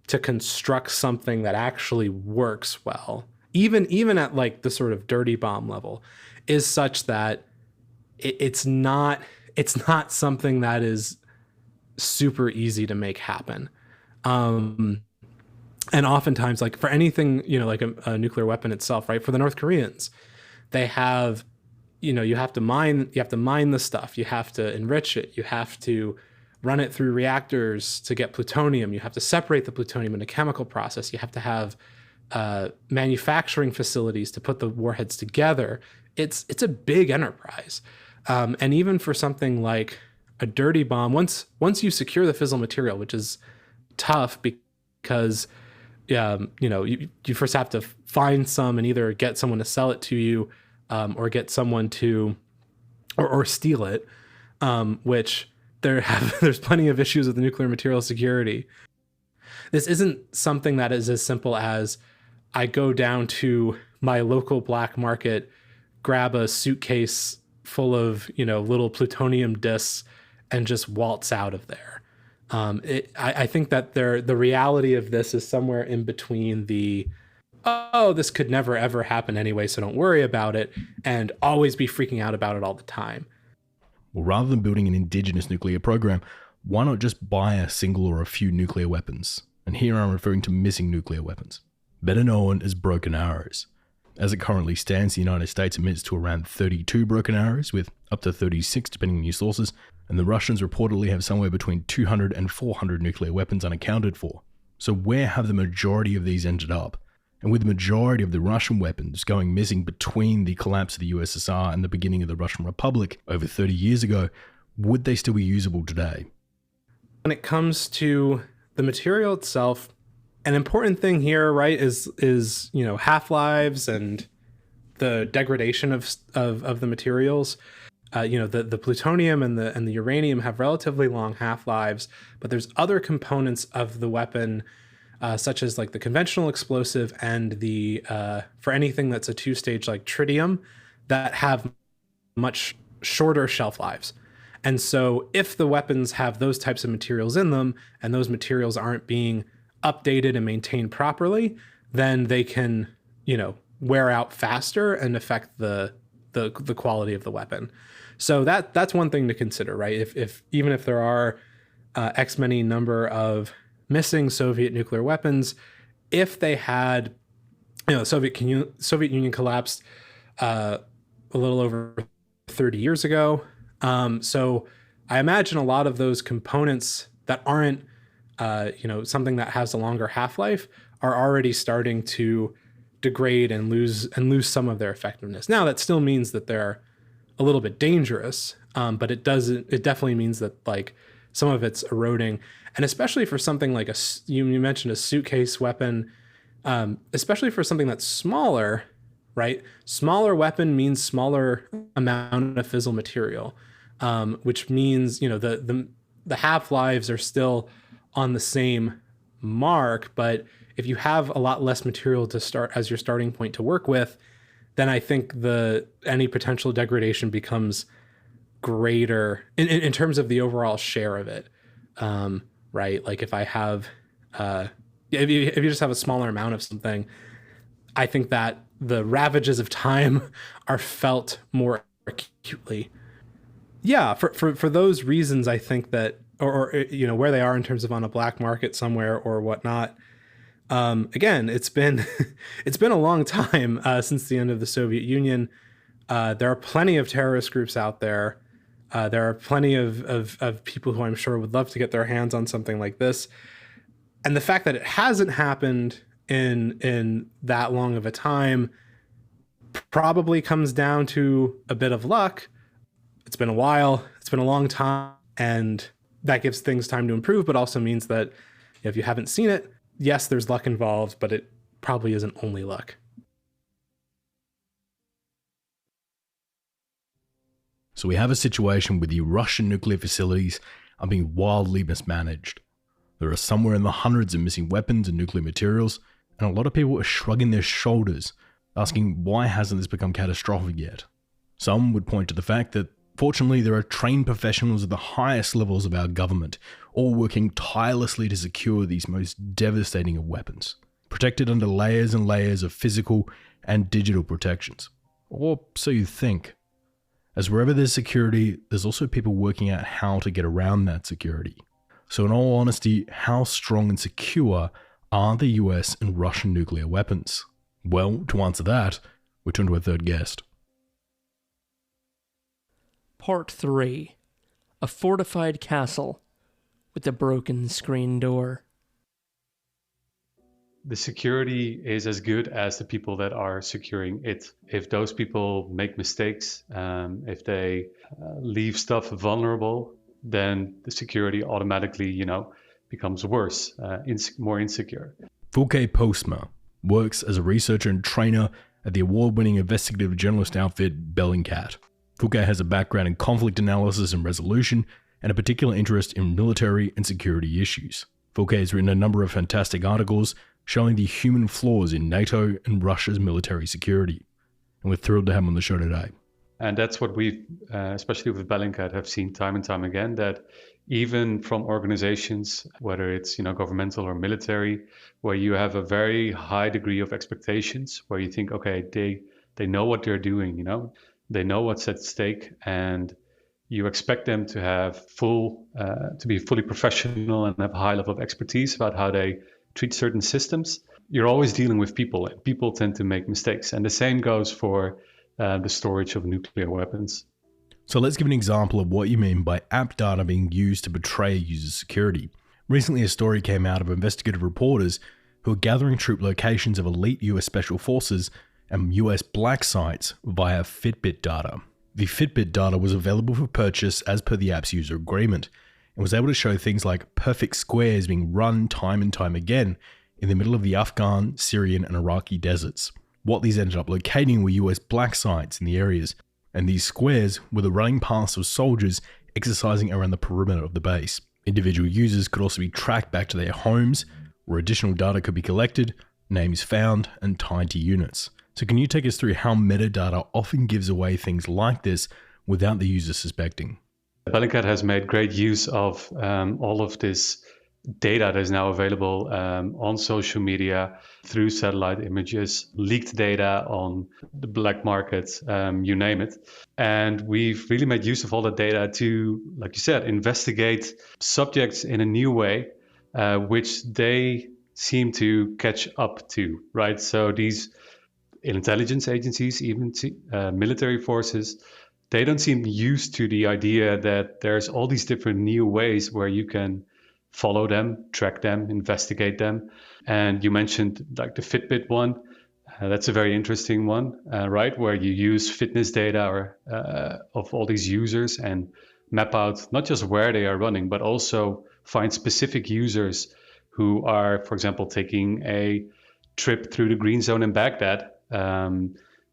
to construct something that actually works well, even at like the sort of dirty bomb level, is such that it's not something that is super easy to make happen. And oftentimes, like for anything, like a nuclear weapon itself, right? For the North Koreans, they have, you have to mine the stuff, you have to enrich it, you have to run it through reactors to get plutonium, you have to separate the plutonium in a chemical process, you have to have manufacturing facilities to put the warheads together. It's a big enterprise. And even for something like a dirty bomb, once you secure the fissile material, which is tough because you first have to find some and either get someone to sell it to you, or get someone to or steal it, which there's plenty of issues with nuclear material security. This isn't something that is as simple as I go down to my local black market, grab a suitcase full of little plutonium discs, and just waltz out of there. I think that the reality of this is somewhere in between this could never ever happen anyway, so don't worry about it, and always be freaking out about it all the time. Well, rather than building an indigenous nuclear program, why not just buy a single or a few nuclear weapons? And here I'm referring to missing nuclear weapons, better known as broken arrows. As it currently stands, the United States admits to around 32 broken arrows, with up to 36 depending on your sources, and the Russians reportedly have somewhere between 200 and 400 nuclear weapons unaccounted for. So where have the majority of these ended up? And with the majority of the Russian weapons going missing between the collapse of the USSR and the beginning of the Russian Republic over 30 years ago, would they still be usable today? When it comes to the material itself, an important thing here, right, is half-lives and the degradation of the materials. The plutonium and the uranium have relatively long half-lives, but there's other components of the weapon, such as like the conventional explosive and the for anything that's a two-stage like tritium, that have much shorter shelf lives. And so if the weapons have those types of materials in them, and those materials aren't being updated and maintained properly, then they can, wear out faster and affect the quality of the weapon. So that's one thing to consider, right? If even if there are X many number of missing Soviet nuclear weapons, if they had, Soviet Union collapsed a little over 30 years ago. So I imagine a lot of those components that aren't, something that has a longer half-life are already starting to degrade and lose some of their effectiveness. Now that still means that they're a little bit dangerous, but it definitely means that like some of it's eroding. And especially for something like you mentioned a suitcase weapon, especially for something that's smaller, right? Smaller weapon means smaller amount of fissile material, which means, the half-lives are still on the same mark, but if you have a lot less material to start as your starting point to work with, then I think any potential degradation becomes greater in terms of the overall share of it, right? Like if I have, if you just have a smaller amount of something, I think that the ravages of time are felt more acutely. Yeah, for those reasons, I think that, or where they are in terms of on a black market somewhere or whatnot. Again, it's been a long time since the end of the Soviet Union. There are plenty of terrorist groups out there. There are plenty of people who I'm sure would love to get their hands on something like this. And the fact that it hasn't happened in that long of a time probably comes down to a bit of luck. It's been a while. It's been a long time. And that gives things time to improve, but also means that if you haven't seen it, yes, there's luck involved, but it probably isn't only luck. So we have a situation where the Russian nuclear facilities are being wildly mismanaged. There are somewhere in the hundreds of missing weapons and nuclear materials, and a lot of people are shrugging their shoulders, asking why hasn't this become catastrophic yet? Some would point to the fact that fortunately there are trained professionals at the highest levels of our government, all working tirelessly to secure these most devastating of weapons, protected under layers and layers of physical and digital protections. Or so you think. As wherever there's security, there's also people working out how to get around that security. So in all honesty, how strong and secure are the US and Russian nuclear weapons? Well, to answer that, we turn to our third guest. Part 3. A fortified castle with a broken screen door. The security is as good as the people that are securing it. If those people make mistakes, if they leave stuff vulnerable, then the security automatically, becomes worse, more insecure. Foeke Postma works as a researcher and trainer at the award-winning investigative journalist outfit Bellingcat. Foeke has a background in conflict analysis and resolution, and a particular interest in military and security issues. Foeke has written a number of fantastic articles showing the human flaws in NATO and Russia's military security. And we're thrilled to have him on the show today. And that's what we've, especially with Bellingcat, have seen time and time again, that even from organizations, whether it's governmental or military, where you have a very high degree of expectations, where you think, okay, they know what they're doing, they know what's at stake, and you expect them to have to be fully professional and have a high level of expertise about how they treat certain systems. You're always dealing with people, and people tend to make mistakes. And the same goes for the storage of nuclear weapons. So let's give an example of what you mean by app data being used to betray a user's security. Recently, a story came out of investigative reporters who are gathering troop locations of elite US Special Forces and US black sites via Fitbit data. The Fitbit data was available for purchase as per the app's user agreement, and was able to show things like perfect squares being run time and time again in the middle of the Afghan, Syrian, and Iraqi deserts. What these ended up locating were US black sites in the areas, and these squares were the running paths of soldiers exercising around the perimeter of the base. Individual users could also be tracked back to their homes, where additional data could be collected, names found, and tied to units. So can you take us through how metadata often gives away things like this without the user suspecting? Bellingcat has made great use of all of this data that is now available on social media through satellite images, leaked data on the black market, you name it. And we've really made use of all the data to, like you said, investigate subjects in a new way, which they seem to catch up to, right? So these intelligence agencies, even military forces, they don't seem used to the idea that there's all these different new ways where you can follow them, track them, investigate them. And you mentioned like the Fitbit one. That's a very interesting one, right? Where you use fitness data of all these users and map out not just where they are running, but also find specific users who are, for example, taking a trip through the green zone in Baghdad,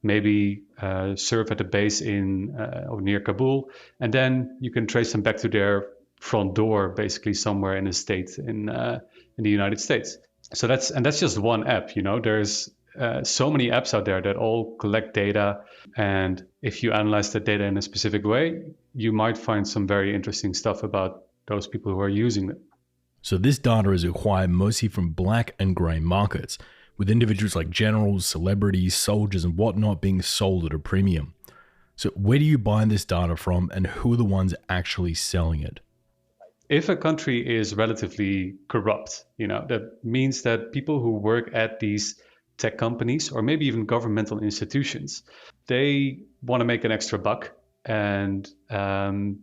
maybe serve at a base or near Kabul, and then you can trace them back to their front door, basically somewhere in a state in the United States. So that's just one app. There's so many apps out there that all collect data, and if you analyze the data in a specific way, you might find some very interesting stuff about those people who are using it. So this data is acquired mostly from black and grey markets, with individuals like generals, celebrities, soldiers, and whatnot being sold at a premium. So where do you buy this data from, and who are the ones actually selling it? If a country is relatively corrupt, that means that people who work at these tech companies or maybe even governmental institutions, they want to make an extra buck and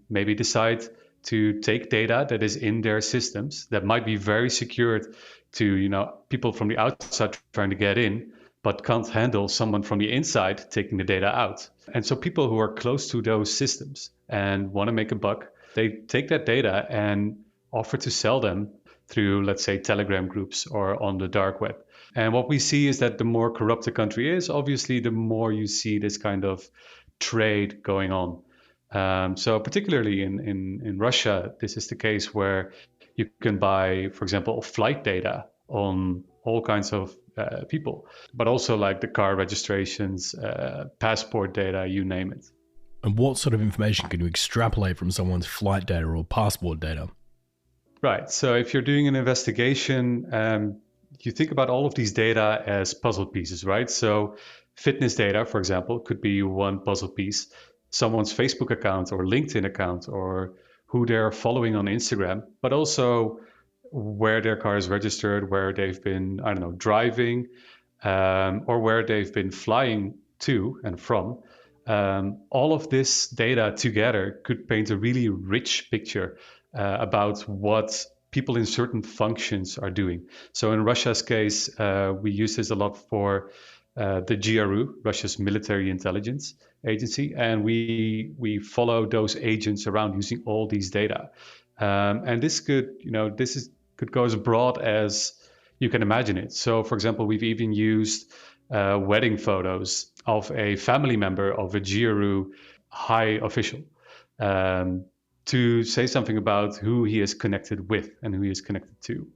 maybe decide to take data that is in their systems that might be very secured to people from the outside trying to get in, but can't handle someone from the inside taking the data out. And so people who are close to those systems and want to make a buck, they take that data and offer to sell them through, let's say, Telegram groups or on the dark web. And what we see is that the more corrupt a country is, obviously, the more you see this kind of trade going on. So particularly in Russia, this is the case where you can buy, for example, flight data on all kinds of people, but also like the car registrations, passport data, you name it. And what sort of information can you extrapolate from someone's flight data or passport data? Right. So if you're doing an investigation, you think about all of these data as puzzle pieces, right? So fitness data, for example, could be one puzzle piece. Someone's Facebook account or LinkedIn account or who they're following on Instagram, but also where their car is registered, where they've been, driving, or where they've been flying to and from. All of this data together could paint a really rich picture about what people in certain functions are doing. So in Russia's case, we use this a lot for the GRU, Russia's military intelligence agency, and we follow those agents around using all these data. And this could go as broad as you can imagine it. So, for example, we've even used wedding photos of a family member of a GRU high official to say something about who he is connected with and who he is connected to.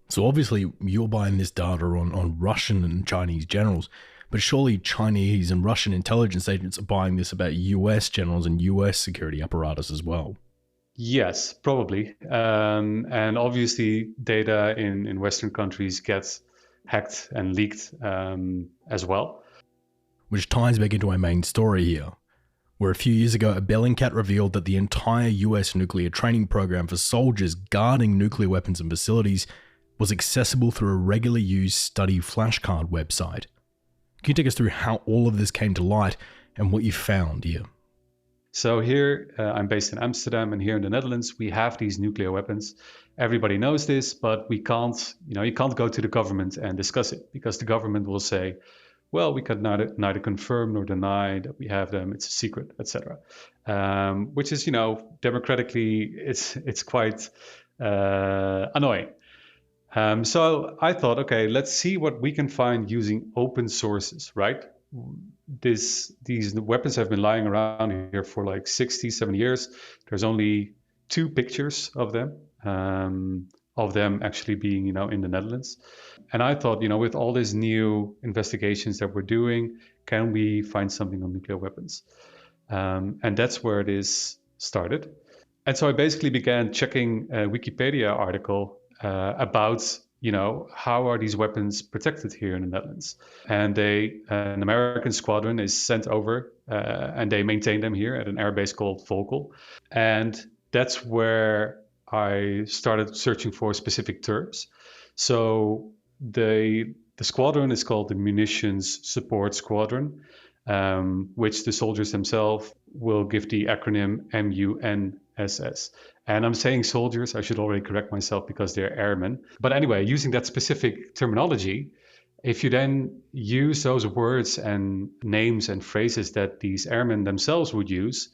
So obviously you're buying this data on Russian and Chinese generals, but surely Chinese and Russian intelligence agents are buying this about US generals and US security apparatus as well. Yes, probably. And obviously data in Western countries gets hacked and leaked as well. Which ties back into our main story here, where a few years ago, a Bellingcat revealed that the entire US nuclear training program for soldiers guarding nuclear weapons and facilities was accessible through a regularly used study flashcard website. Can you take us through how all of this came to light and what you found here? So here, I'm based in Amsterdam, and here in the Netherlands, we have these nuclear weapons. Everybody knows this, but we can't, you can't go to the government and discuss it because the government will say, well, we can neither confirm nor deny that we have them. It's a secret, etc. Which is, democratically, it's quite annoying. So I thought, okay, let's see what we can find using open sources, right? These weapons have been lying around here for like 60, 70 years. There's only 2 pictures of them actually being, in the Netherlands. And I thought, with all these new investigations that we're doing, can we find something on nuclear weapons? And that's where this started. And so I basically began checking a Wikipedia article about, how are these weapons protected here in the Netherlands? And an American squadron is sent over and they maintain them here at an airbase called Foeke. And that's where I started searching for specific terms. So the squadron is called the Munitions Support Squadron, which the soldiers themselves will give the acronym MUNSS. And I'm saying soldiers, I should already correct myself because they're airmen. But anyway, using that specific terminology, if you then use those words and names and phrases that these airmen themselves would use,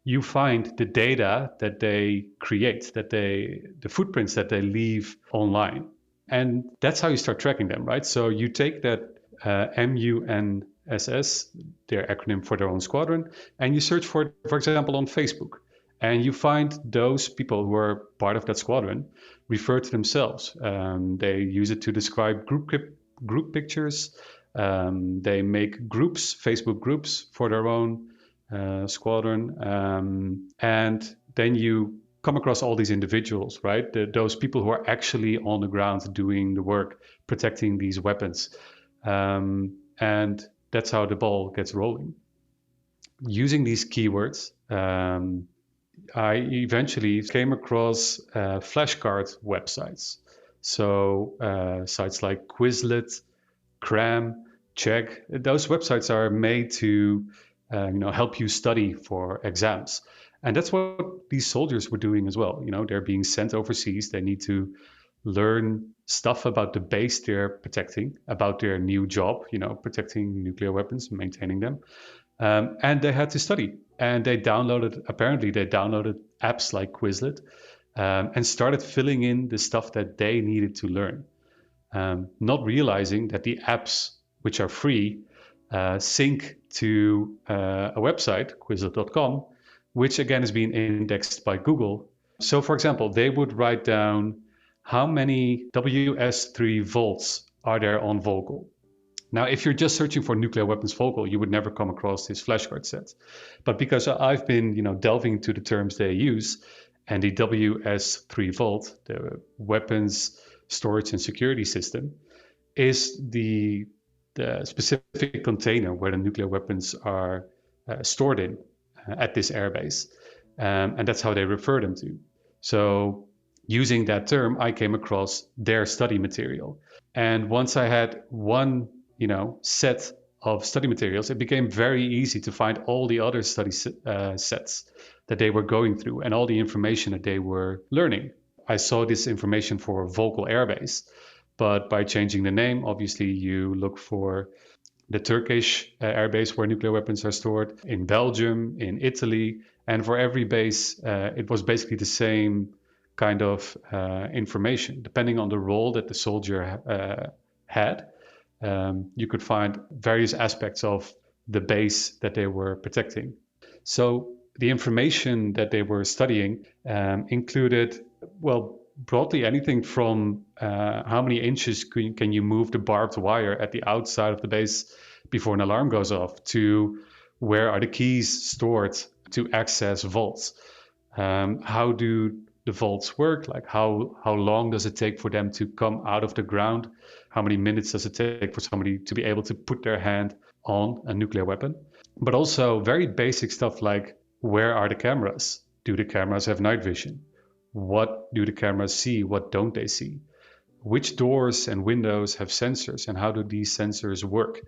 you find the data that they create, the footprints that they leave online. And that's how you start tracking them, right? So you take that MUNSS, their acronym for their own squadron, and you search for it, for example, on Facebook. And you find those people who are part of that squadron refer to themselves. They use it to describe group pictures. They make groups, Facebook groups for their own squadron. And then you come across all these individuals, right? Those people who are actually on the ground doing the work, protecting these weapons. And that's how the ball gets rolling. Using these keywords, I eventually came across flashcard websites. So sites like Quizlet, Cram, check. Those websites are made to help you study for exams. And that's what these soldiers were doing as well. They're being sent overseas. They need to learn stuff about the base they're protecting, about their new job, protecting nuclear weapons, maintaining them. And they had to study. And apparently they downloaded apps like Quizlet and started filling in the stuff that they needed to learn. Not realizing that the apps, which are free, sync to a website, Quizlet.com, which again is being indexed by Google. So for example, they would write down how many WS3 volts are there on Volkel. Now, if you're just searching for nuclear weapons Volkel, you would never come across this flashcard set. But because I've been, delving into the terms they use, and the WS3 volt, the weapons storage and security system, is the specific container where the nuclear weapons are stored in at this airbase. And that's how they refer them to. So using that term, I came across their study material. And once I had one, set of study materials, it became very easy to find all the other study sets that they were going through and all the information that they were learning. I saw this information for Volkel Airbase, but by changing the name, obviously you look for the Turkish airbase where nuclear weapons are stored, in Belgium, in Italy, and for every base, it was basically the same kind of information. Depending on the role that the soldier had, you could find various aspects of the base that they were protecting. So the information that they were studying included, broadly anything from how many inches can you move the barbed wire at the outside of the base before an alarm goes off, to where are the keys stored to access vaults. How do the vaults work? Like how long does it take for them to come out of the ground? How many minutes does it take for somebody to be able to put their hand on a nuclear weapon? But also very basic stuff like, where are the cameras? Do the cameras have night vision? What do the cameras see? What don't they see? Which doors and windows have sensors, and how do these sensors work?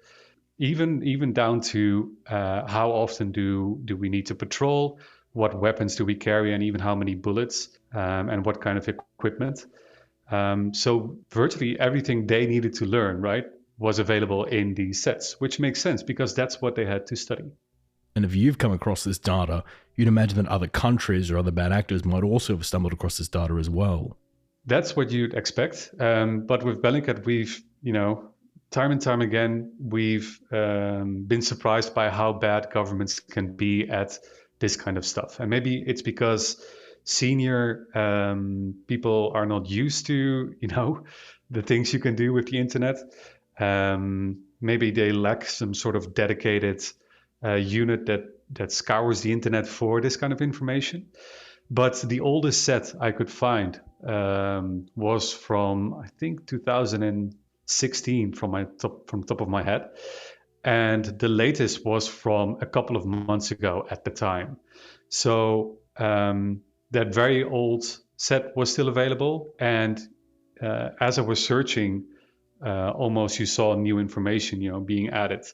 Even down to how often do we need to patrol? What weapons do we carry, and even how many bullets, and what kind of equipment? So virtually everything they needed to learn, right, was available in these sets, which makes sense because that's what they had to study. And if you've come across this data, you'd imagine that other countries or other bad actors might also have stumbled across this data as well. That's what you'd expect. But with Bellingcat, we've, time and time again, we've been surprised by how bad governments can be at this kind of stuff. And maybe it's because senior people are not used to, the things you can do with the internet. Maybe they lack some sort of dedicated unit that scours the internet for this kind of information. But the oldest set I could find was from, I think, 2016 from top of my head. And the latest was from a couple of months ago at the time. So that very old set was still available. And as I was searching, almost you saw new information, being added.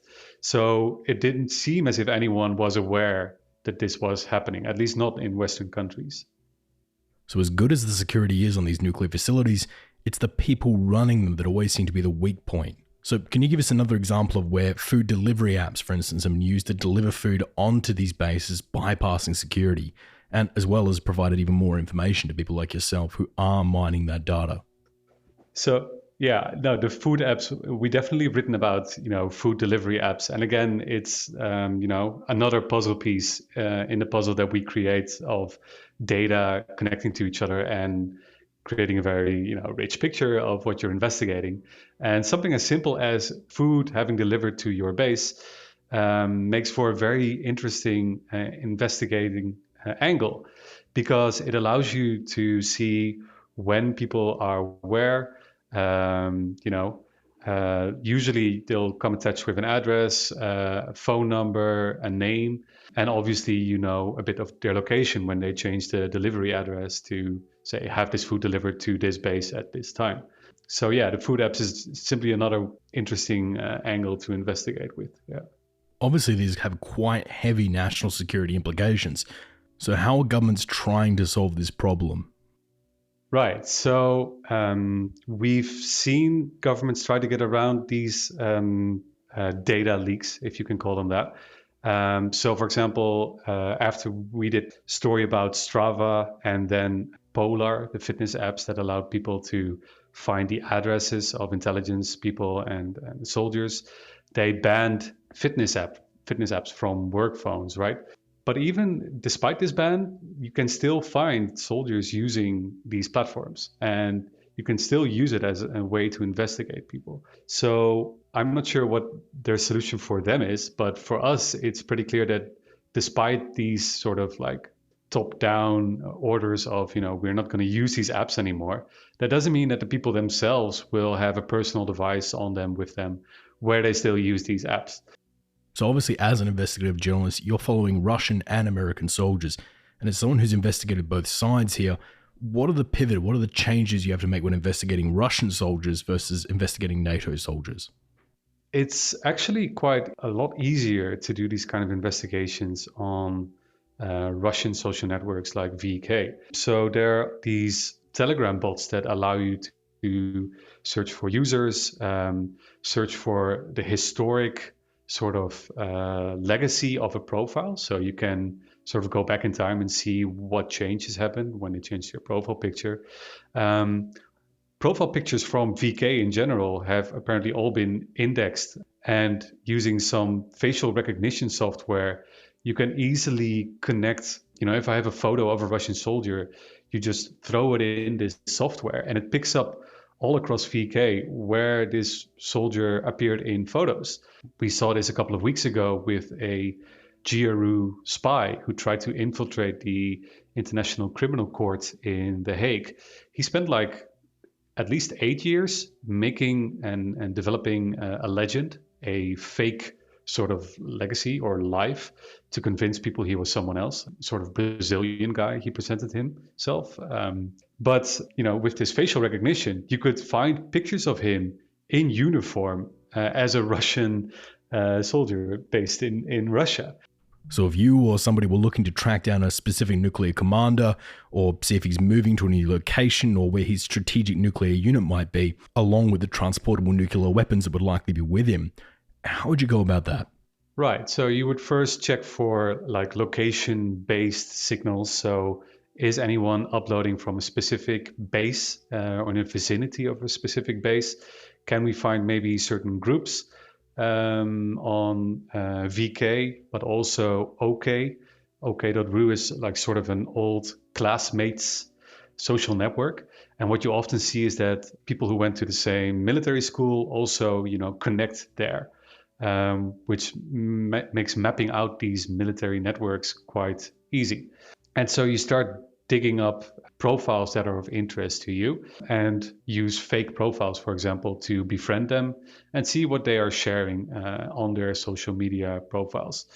So it didn't seem as if anyone was aware that this was happening, at least not in Western countries. So as good as the security is on these nuclear facilities, it's the people running them that always seem to be the weak point. So can you give us another example of where food delivery apps, for instance, have been used to deliver food onto these bases, bypassing security, and as well as provided even more information to people like yourself who are mining that data? So yeah, no, the food apps, we definitely written about, food delivery apps. And again, it's, another puzzle piece in the puzzle that we create of data connecting to each other and creating a very, rich picture of what you're investigating. And something as simple as food having delivered to your base makes for a very interesting investigating angle, because it allows you to see when people are where. Usually they'll come attached with an address, a phone number, a name, and obviously a bit of their location when they change the delivery address to say have this food delivered to this base at this time. So yeah, the food apps is simply another interesting angle to investigate with. Yeah. Obviously, these have quite heavy national security implications. So how are governments trying to solve this problem? Right. So we've seen governments try to get around these data leaks, if you can call them that. So, for example, after we did a story about Strava and then Polar, the fitness apps that allowed people to find the addresses of intelligence people and soldiers, they banned fitness apps from work phones, right? But even despite this ban, you can still find soldiers using these platforms, and you can still use it as a way to investigate people. So I'm not sure what their solution for them is, but for us, it's pretty clear that despite these sort of like top-down orders of, we're not going to use these apps anymore, that doesn't mean that the people themselves will have a personal device on them with them where they still use these apps. So obviously, as an investigative journalist, you're following Russian and American soldiers. And as someone who's investigated both sides here, what are the pivot, what are the changes you have to make when investigating Russian soldiers versus investigating NATO soldiers? It's actually quite a lot easier to do these kind of investigations on Russian social networks like VK. So there are these Telegram bots that allow you to search for users, search for the historic sort of legacy of a profile. So you can sort of go back in time and see what changes happened when they changed your profile picture. Profile pictures from VK in general have apparently all been indexed, and using some facial recognition software, you can easily connect. If I have a photo of a Russian soldier, you just throw it in this software and it picks up all across VK where this soldier appeared in photos. We saw this a couple of weeks ago with a GRU spy who tried to infiltrate the International Criminal Court in The Hague. He spent at least 8 years making and developing a legend, a fake sort of legacy or life to convince people he was someone else, sort of Brazilian guy he presented himself. But with this facial recognition, you could find pictures of him in uniform as a Russian soldier based in Russia. So if you or somebody were looking to track down a specific nuclear commander or see if he's moving to a new location or where his strategic nuclear unit might be, along with the transportable nuclear weapons that would likely be with him, how would you go about that? Right. So you would first check for location-based signals. So is anyone uploading from a specific base or in the vicinity of a specific base? Can we find maybe certain groups on VK, but also OK? OK.ru is sort of an old classmates social network. And what you often see is that people who went to the same military school also, connect there. Which makes mapping out these military networks quite easy. And so you start digging up profiles that are of interest to you and use fake profiles, for example, to befriend them and see what they are sharing on their social media profiles.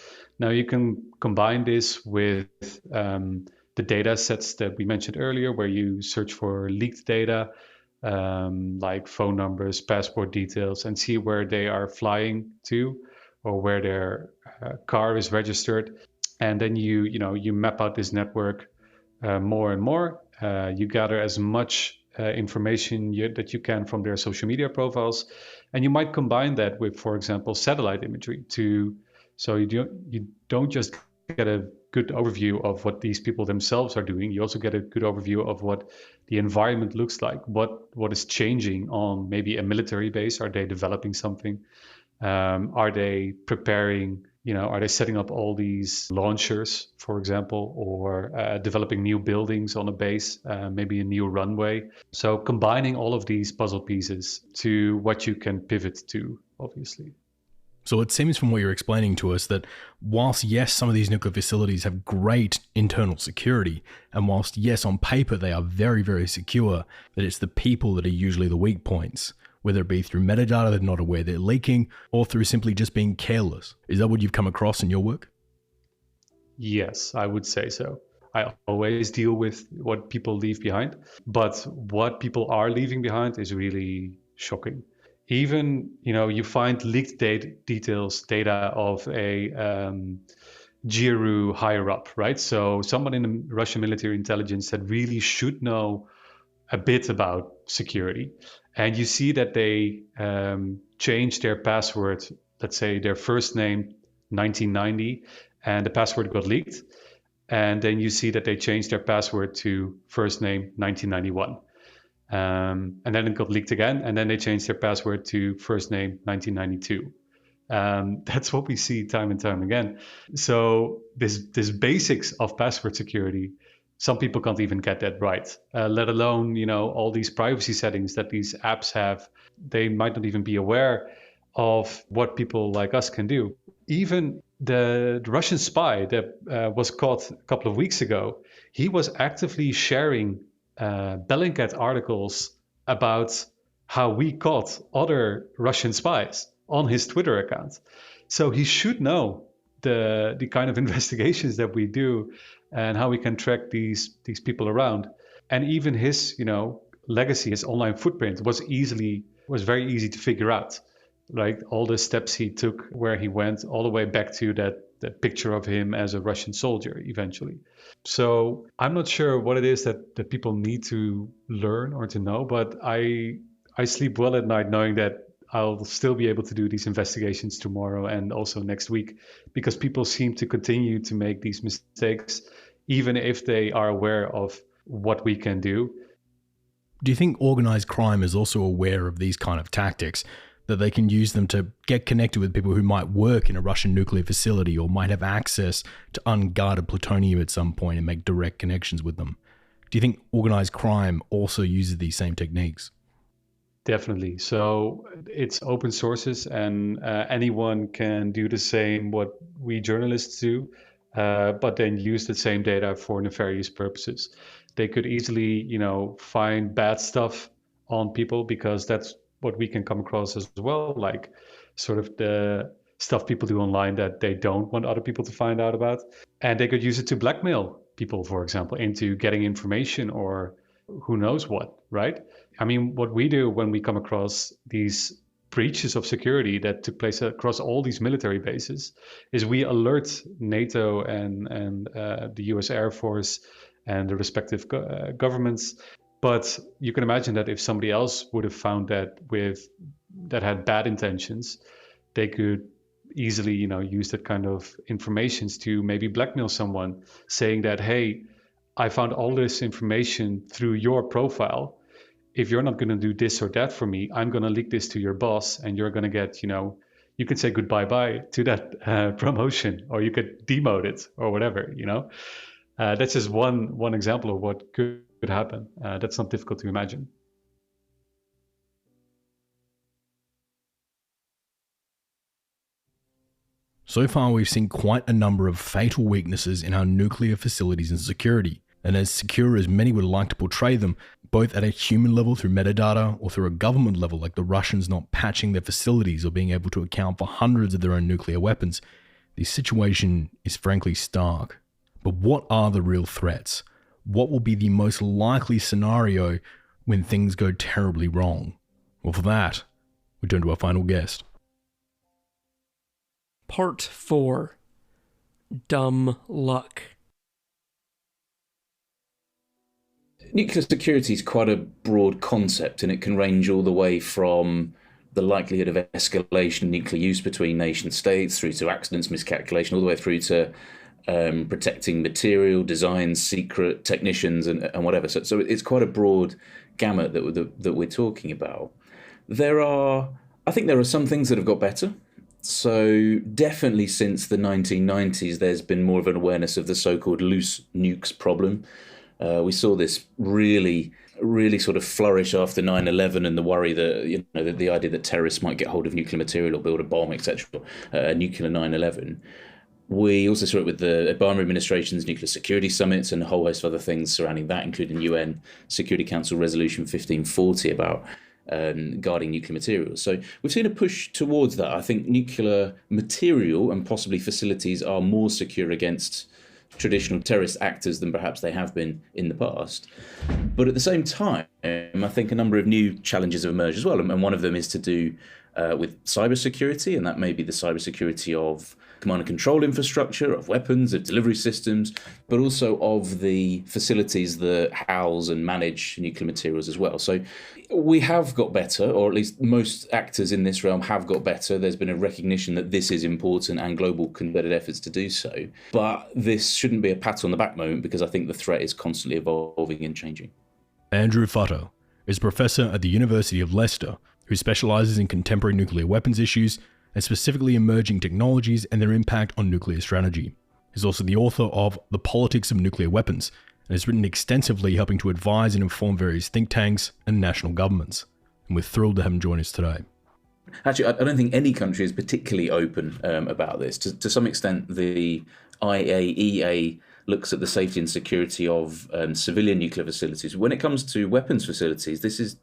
Now you can combine this with the data sets that we mentioned earlier, where you search for leaked data, like phone numbers, passport details, and see where they are flying to or where their car is registered. And then you map out this network more and more. You gather as much information that you can from their social media profiles, and you might combine that with, for example, satellite imagery so you don't just get a good overview of what these people themselves are doing. You also get a good overview of what the environment looks like, what is changing on maybe a military base. Are they developing something? Are they preparing, are they setting up all these launchers, for example, or developing new buildings on a base, maybe a new runway? So combining all of these puzzle pieces to what you can pivot to, obviously. So it seems from what you're explaining to us that whilst, yes, some of these nuclear facilities have great internal security, and whilst, yes, on paper they are very, very secure, that it's the people that are usually the weak points, whether it be through metadata they're not aware they're leaking, or through simply just being careless. Is that what you've come across in your work? Yes, I would say so. I always deal with what people leave behind. But what people are leaving behind is really shocking. Even, you find leaked data of a GRU higher up, right? So someone in the Russian military intelligence that really should know a bit about security. And you see that they changed their password, let's say their first name, 1990, and the password got leaked. And then you see that they changed their password to first name, 1991. And then it got leaked again, and then they changed their password to first name 1992. That's what we see time and time again. So this basics of password security, some people can't even get that right. Let alone all these privacy settings that these apps have. They might not even be aware of what people like us can do. Even the Russian spy that was caught a couple of weeks ago, he was actively sharing Bellingcat articles about how we caught other Russian spies on his Twitter account. So he should know the kind of investigations that we do and how we can track these people around. And even his, legacy, his online footprint was very easy to figure out. Like all the steps he took, where he went, all the way back to that picture of him as a Russian soldier eventually. So I'm not sure what it is that people need to learn or to know, but I sleep well at night knowing that I'll still be able to do these investigations tomorrow and also next week, because people seem to continue to make these mistakes, even if they are aware of what we can do. Do you think organized crime is also aware of these kind of tactics, that they can use them to get connected with people who might work in a Russian nuclear facility or might have access to unguarded plutonium at some point and make direct connections with them? Do you think organized crime also uses these same techniques? Definitely. So it's open sources, and anyone can do the same what we journalists do, but then use the same data for nefarious purposes. They could easily, find bad stuff on people, because that's what we can come across as well, like sort of the stuff people do online that they don't want other people to find out about. And they could use it to blackmail people, for example, into getting information or who knows what, right? I mean, what we do when we come across these breaches of security that took place across all these military bases is we alert NATO and the US Air Force and the respective governments. But you can imagine that if somebody else would have found that had bad intentions, they could easily, use that kind of information to maybe blackmail someone, saying that, hey, I found all this information through your profile. If you're not going to do this or that for me, I'm going to leak this to your boss, and you're going to get, you could say goodbye to that promotion, or you could demote it or whatever, That's just one example of what could happen. That's not difficult to imagine. So far, we've seen quite a number of fatal weaknesses in our nuclear facilities and security. And as secure as many would like to portray them, both at a human level through metadata or through a government level like the Russians not patching their facilities or being able to account for hundreds of their own nuclear weapons, the situation is frankly stark. But what are the real threats? What will be the most likely scenario when things go terribly wrong? Well, for that, we turn to our final guest. Part 4. Dumb Luck. Nuclear security is quite a broad concept, and it can range all the way from the likelihood of escalation of nuclear use between nation states through to accidents, miscalculation, all the way through to protecting material, design, secret, technicians, and whatever. So it's quite a broad gamut that we're talking about. I think there are some things that have got better. So definitely since the 1990s, there's been more of an awareness of the so-called loose nukes problem. We saw this really sort of flourish after 9/11 and the worry that, the idea that terrorists might get hold of nuclear material or build a bomb, etc., nuclear 9/11. We also saw it with the Obama administration's nuclear security summits and a whole host of other things surrounding that, including UN Security Council Resolution 1540 about guarding nuclear materials. So we've seen a push towards that. I think nuclear material and possibly facilities are more secure against traditional terrorist actors than perhaps they have been in the past. But at the same time, I think a number of new challenges have emerged as well. And one of them is to do with cybersecurity, and that may be the cybersecurity of command and control infrastructure, of weapons, of delivery systems, but also of the facilities that house and manage nuclear materials as well. So we have got better, or at least most actors in this realm have got better. There's been a recognition that this is important and global concerted efforts to do so. But this shouldn't be a pat on the back moment, because I think the threat is constantly evolving and changing. Andrew Futter is professor at the University of Leicester, who specialises in contemporary nuclear weapons issues and specifically emerging technologies and their impact on nuclear strategy. He's also the author of The Politics of Nuclear Weapons, and has written extensively helping to advise and inform various think tanks and national governments. And we're thrilled to have him join us today. Actually, I don't think any country is particularly open about this. To some extent, the IAEA looks at the safety and security of civilian nuclear facilities. When it comes to weapons facilities,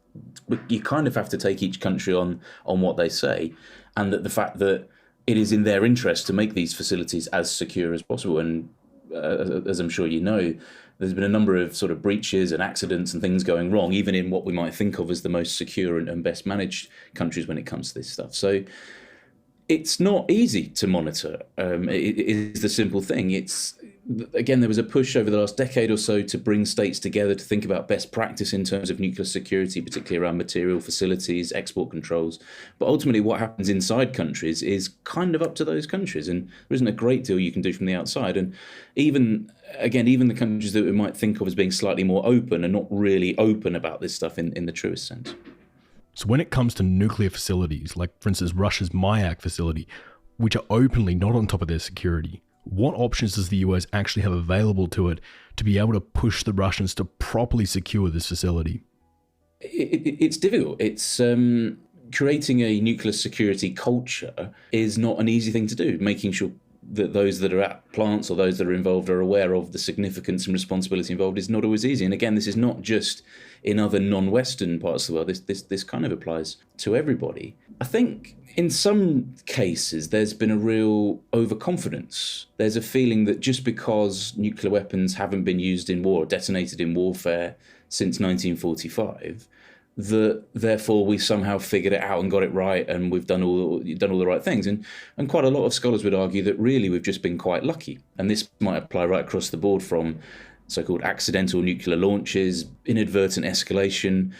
you kind of have to take each country on what they say, and that the fact that it is in their interest to make these facilities as secure as possible. And as I'm sure you know, there's been a number of sort of breaches and accidents and things going wrong, even in what we might think of as the most secure and best managed countries when it comes to this stuff. So it's not easy to monitor. It is the simple thing. Again, there was a push over the last decade or so to bring states together to think about best practice in terms of nuclear security, particularly around material facilities, export controls. But ultimately, what happens inside countries is kind of up to those countries, and there isn't a great deal you can do from the outside. And even the countries that we might think of as being slightly more open are not really open about this stuff in the truest sense. So when it comes to nuclear facilities, like for instance Russia's Mayak facility, which are openly not on top of their security, what options does the US actually have available to it to be able to push the Russians to properly secure this facility? It's difficult. It's creating a nuclear security culture is not an easy thing to do. Making sure that those that are at plants or those that are involved are aware of the significance and responsibility involved is not always easy. And again, this is not just in other non-Western parts of the world. This kind of applies to everybody. I think in some cases, there's been a real overconfidence. There's a feeling that just because nuclear weapons haven't been used in war or detonated in warfare since 1945, that therefore we somehow figured it out and got it right, and we've done all the right things. And quite a lot of scholars would argue that really we've just been quite lucky. And this might apply right across the board, from so-called accidental nuclear launches, inadvertent escalation,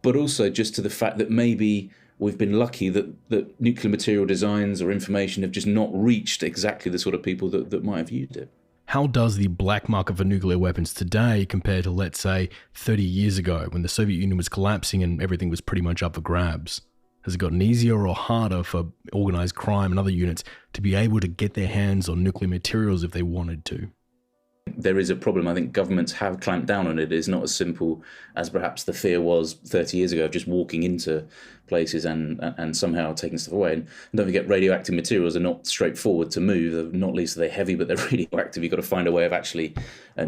but also just to the fact that maybe we've been lucky that nuclear material designs or information have just not reached exactly the sort of people that might have used it. How does the black market for nuclear weapons today compare to, let's say, 30 years ago when the Soviet Union was collapsing and everything was pretty much up for grabs? Has it gotten easier or harder for organized crime and other units to be able to get their hands on nuclear materials if they wanted to? There is a problem. I think governments have clamped down on it. It's not as simple as perhaps the fear was 30 years ago of just walking into places and somehow taking stuff away. And don't forget, radioactive materials are not straightforward to move. Not least are they heavy, but they're radioactive. You've got to find a way of actually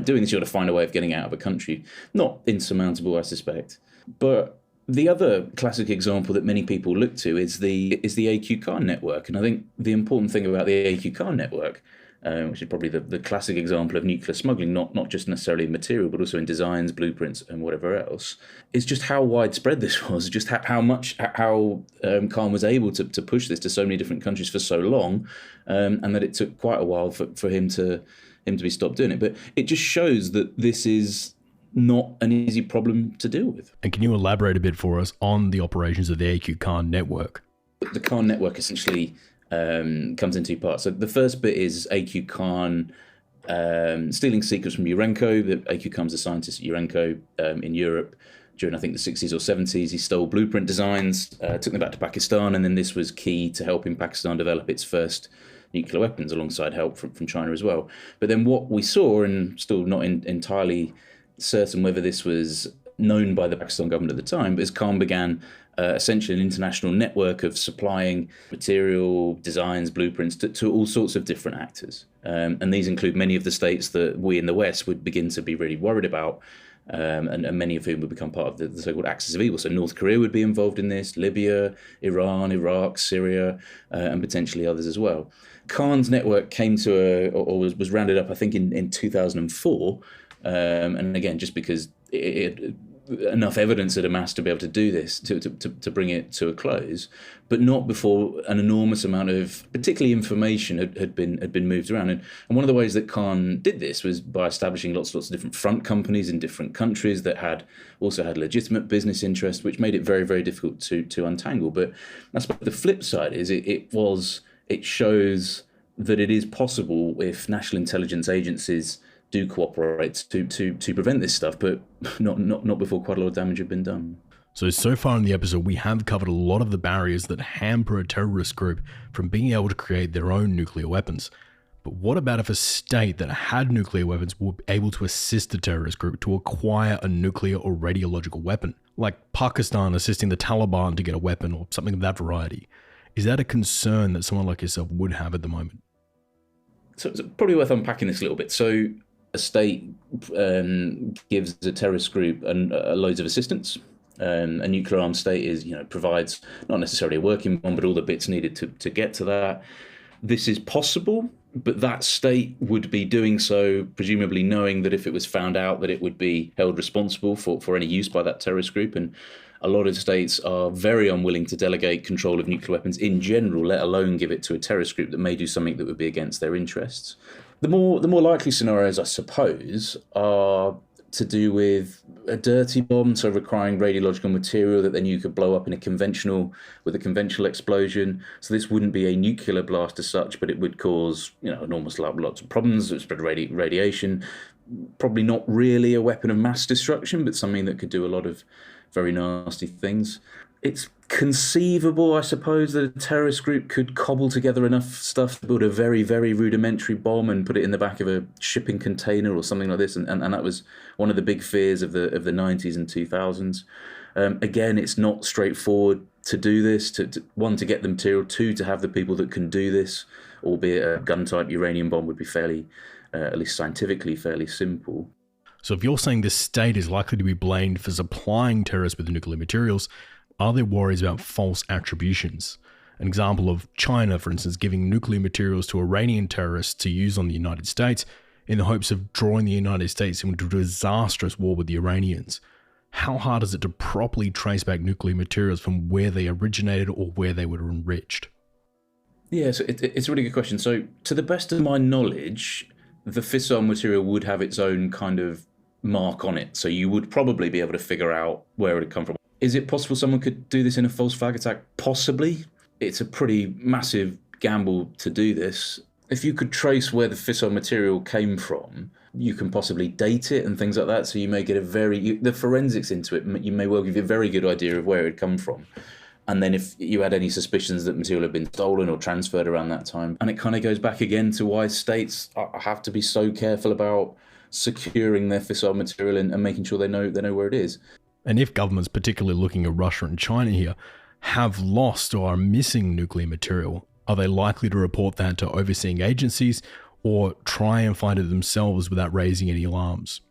doing this. You've got to find a way of getting out of a country. Not insurmountable, I suspect. But the other classic example that many people look to is the AQ car network. And I think the important thing about the AQ car network, which is probably the classic example of nuclear smuggling, not just necessarily in material, but also in designs, blueprints, and whatever else, is just how widespread this was, just how Khan was able to push this to so many different countries for so long, and that it took quite a while for him to be stopped doing it. But it just shows that this is not an easy problem to deal with. And can you elaborate a bit for us on the operations of the AQ Khan network? The Khan network essentially comes in two parts. So the first bit is AQ Khan stealing secrets from Urenco. AQ Khan's a scientist at Urenco in Europe during, I think, the 60s or 70s. He stole blueprint designs, took them back to Pakistan, and then this was key to helping Pakistan develop its first nuclear weapons, alongside help from China as well. But then what we saw, and still not entirely certain whether this was known by the Pakistan government at the time, but as Khan began essentially an international network of supplying material, designs, blueprints to all sorts of different actors. And these include many of the states that we in the West would begin to be really worried about and many of whom would become part of the so-called axis of evil. So North Korea would be involved in this, Libya, Iran, Iraq, Syria, and potentially others as well. Khan's network came to was rounded up, I think, in 2004, and again, just because enough evidence had amassed to be able to do this, to bring it to a close, but not before an enormous amount of particularly information had been moved around. And one of the ways that Khan did this was by establishing lots of different front companies in different countries that also had legitimate business interests, which made it very, very difficult to untangle. But I suppose the flip side is it shows that it is possible if national intelligence agencies do cooperate to prevent this stuff, but not before quite a lot of damage had been done. So far in the episode, we have covered a lot of the barriers that hamper a terrorist group from being able to create their own nuclear weapons. But what about if a state that had nuclear weapons were able to assist the terrorist group to acquire a nuclear or radiological weapon? Like Pakistan assisting the Taliban to get a weapon or something of that variety. Is that a concern that someone like yourself would have at the moment? So it's probably worth unpacking this a little bit. So a state gives a terrorist group loads of assistance. A nuclear armed state provides not necessarily a working bomb, but all the bits needed to get to that. This is possible, but that state would be doing so presumably knowing that if it was found out that it would be held responsible for any use by that terrorist group. And a lot of states are very unwilling to delegate control of nuclear weapons in general, let alone give it to a terrorist group that may do something that would be against their interests. The more likely scenarios, I suppose, are to do with a dirty bomb, so requiring radiological material that then you could blow up with a conventional explosion. So this wouldn't be a nuclear blast as such, but it would cause enormous lots of problems. It would spread radiation. Probably not really a weapon of mass destruction, but something that could do a lot of very nasty things. It's conceivable, I suppose, that a terrorist group could cobble together enough stuff to build a very, very rudimentary bomb and put it in the back of a shipping container or something like this. And that was one of the big fears of the 90s and 2000s. Again, it's not straightforward to do this, to get the material, two, to have the people that can do this, albeit a gun-type uranium bomb would be fairly, at least scientifically, fairly simple. So if you're saying this state is likely to be blamed for supplying terrorists with nuclear materials, are there worries about false attributions? An example of China, for instance, giving nuclear materials to Iranian terrorists to use on the United States in the hopes of drawing the United States into a disastrous war with the Iranians. How hard is it to properly trace back nuclear materials from where they originated or where they were enriched? Yeah, so it's a really good question. So to the best of my knowledge, the fissile material would have its own kind of mark on it. So you would probably be able to figure out where it had come from. Is it possible someone could do this in a false flag attack? Possibly. It's a pretty massive gamble to do this. If you could trace where the fissile material came from, you can possibly date it and things like that. So you may get the forensics into it, you may well give you a very good idea of where it had come from. And then if you had any suspicions that material had been stolen or transferred around that time, and it kind of goes back again to why states have to be so careful about securing their fissile material and making sure they know where it is. And if governments, particularly looking at Russia and China here, have lost or are missing nuclear material, are they likely to report that to overseeing agencies or try and find it themselves without raising any alarms?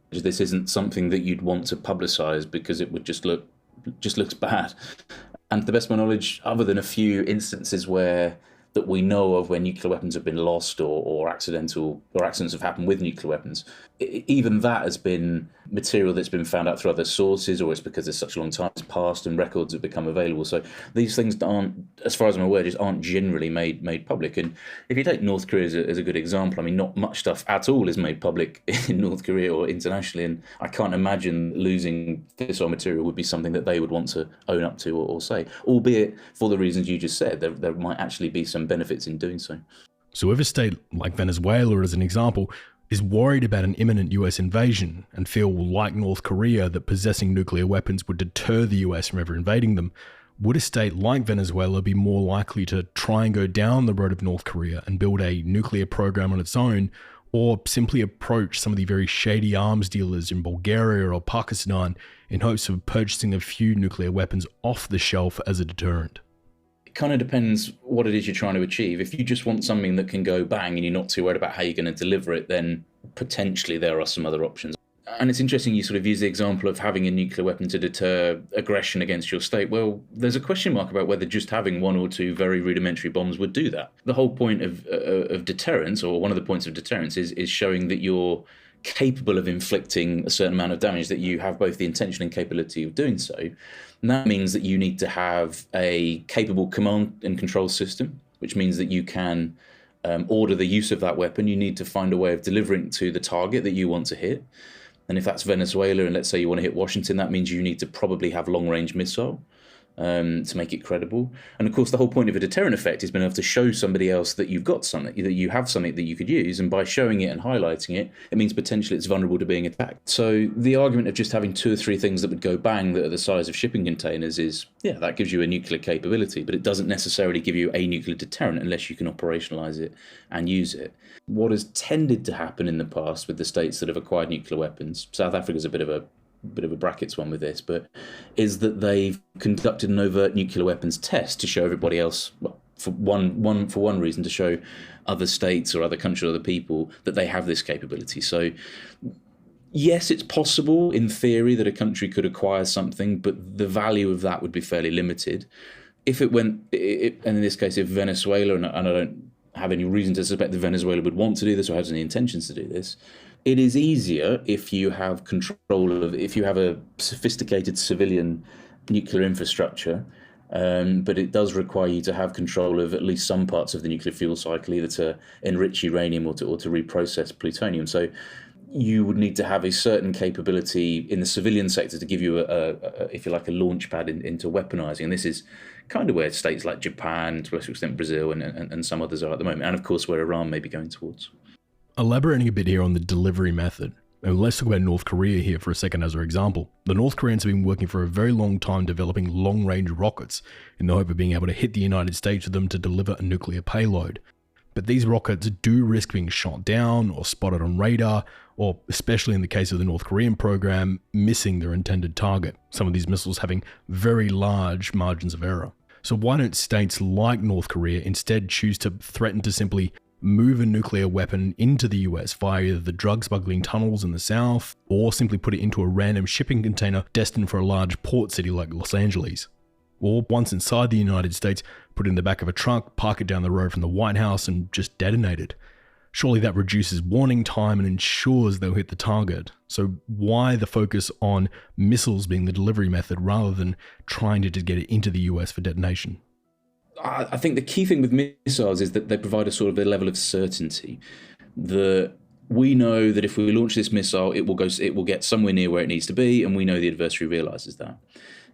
This isn't something that you'd want to publicise because it would just looks bad. And to the best of my knowledge, other than a few instances that we know of where nuclear weapons have been lost or accidents have happened with nuclear weapons, even that has been material that's been found out through other sources, or it's because there's such a long time has passed and records have become available. So these things aren't, as far as I'm aware, just aren't generally made public. And if you take North Korea as a good example, I mean, not much stuff at all is made public in North Korea or internationally, and I can't imagine losing fissile material would be something that they would want to own up to or say, albeit for the reasons you just said, there might actually be some benefits in doing so. So if a state like Venezuela, as an example, is worried about an imminent US invasion and feel, like North Korea, that possessing nuclear weapons would deter the US from ever invading them, would a state like Venezuela be more likely to try and go down the road of North Korea and build a nuclear program on its own, or simply approach some of the very shady arms dealers in Bulgaria or Pakistan in hopes of purchasing a few nuclear weapons off the shelf as a deterrent? It kind of depends what it is you're trying to achieve. If you just want something that can go bang and you're not too worried about how you're going to deliver it, then potentially there are some other options. And it's interesting you sort of use the example of having a nuclear weapon to deter aggression against your state. Well, there's a question mark about whether just having one or two very rudimentary bombs would do that. The whole point of deterrence, or one of the points of deterrence, is showing that you're capable of inflicting a certain amount of damage, that you have both the intention and capability of doing so. And that means that you need to have a capable command and control system, which means that you can order the use of that weapon. You need to find a way of delivering it to the target that you want to hit. And if that's Venezuela, and let's say you want to hit Washington, that means you need to probably have long-range missile to make it credible. And of course, the whole point of a deterrent effect is being able to show somebody else that you've got something, that you have something that you could use. And by showing it and highlighting it, it means potentially it's vulnerable to being attacked. So the argument of just having 2 or 3 things that would go bang that are the size of shipping containers is, yeah, that gives you a nuclear capability, but it doesn't necessarily give you a nuclear deterrent unless you can operationalize it and use it. What has tended to happen in the past with the states that have acquired nuclear weapons, South Africa's a bit of a brackets one with this, but is that they've conducted an overt nuclear weapons test to show everybody else, well, for one reason, to show other states or other countries or other people that they have this capability. So yes, it's possible in theory that a country could acquire something, but the value of that would be fairly limited. If it went, and in this case, if Venezuela, and I don't have any reason to suspect that Venezuela would want to do this or has any intentions to do this, it is easier if you have control of, if you have a sophisticated civilian nuclear infrastructure, but it does require you to have control of at least some parts of the nuclear fuel cycle, either to enrich uranium or to reprocess plutonium. So you would need to have a certain capability in the civilian sector to give you if you like, a launch pad into weaponizing. And this is kind of where states like Japan, to a certain extent Brazil, and some others are at the moment, and of course where Iran may be going towards. Elaborating a bit here on the delivery method, and let's talk about North Korea here for a second as an example. The North Koreans have been working for a very long time developing long-range rockets in the hope of being able to hit the United States with them to deliver a nuclear payload. But these rockets do risk being shot down or spotted on radar, or, especially in the case of the North Korean program, missing their intended target, some of these missiles having very large margins of error. So why don't states like North Korea instead choose to threaten to simply move a nuclear weapon into the US via either the drug smuggling tunnels in the south, or simply put it into a random shipping container destined for a large port city like Los Angeles? Or once inside the United States, put it in the back of a truck, park it down the road from the White House, and just detonate it. Surely that reduces warning time and ensures they'll hit the target. So why the focus on missiles being the delivery method rather than trying to just get it into the US for detonation? I think the key thing with missiles is that they provide a sort of a level of certainty. We know that if we launch this missile, it will get somewhere near where it needs to be, and we know the adversary realizes that.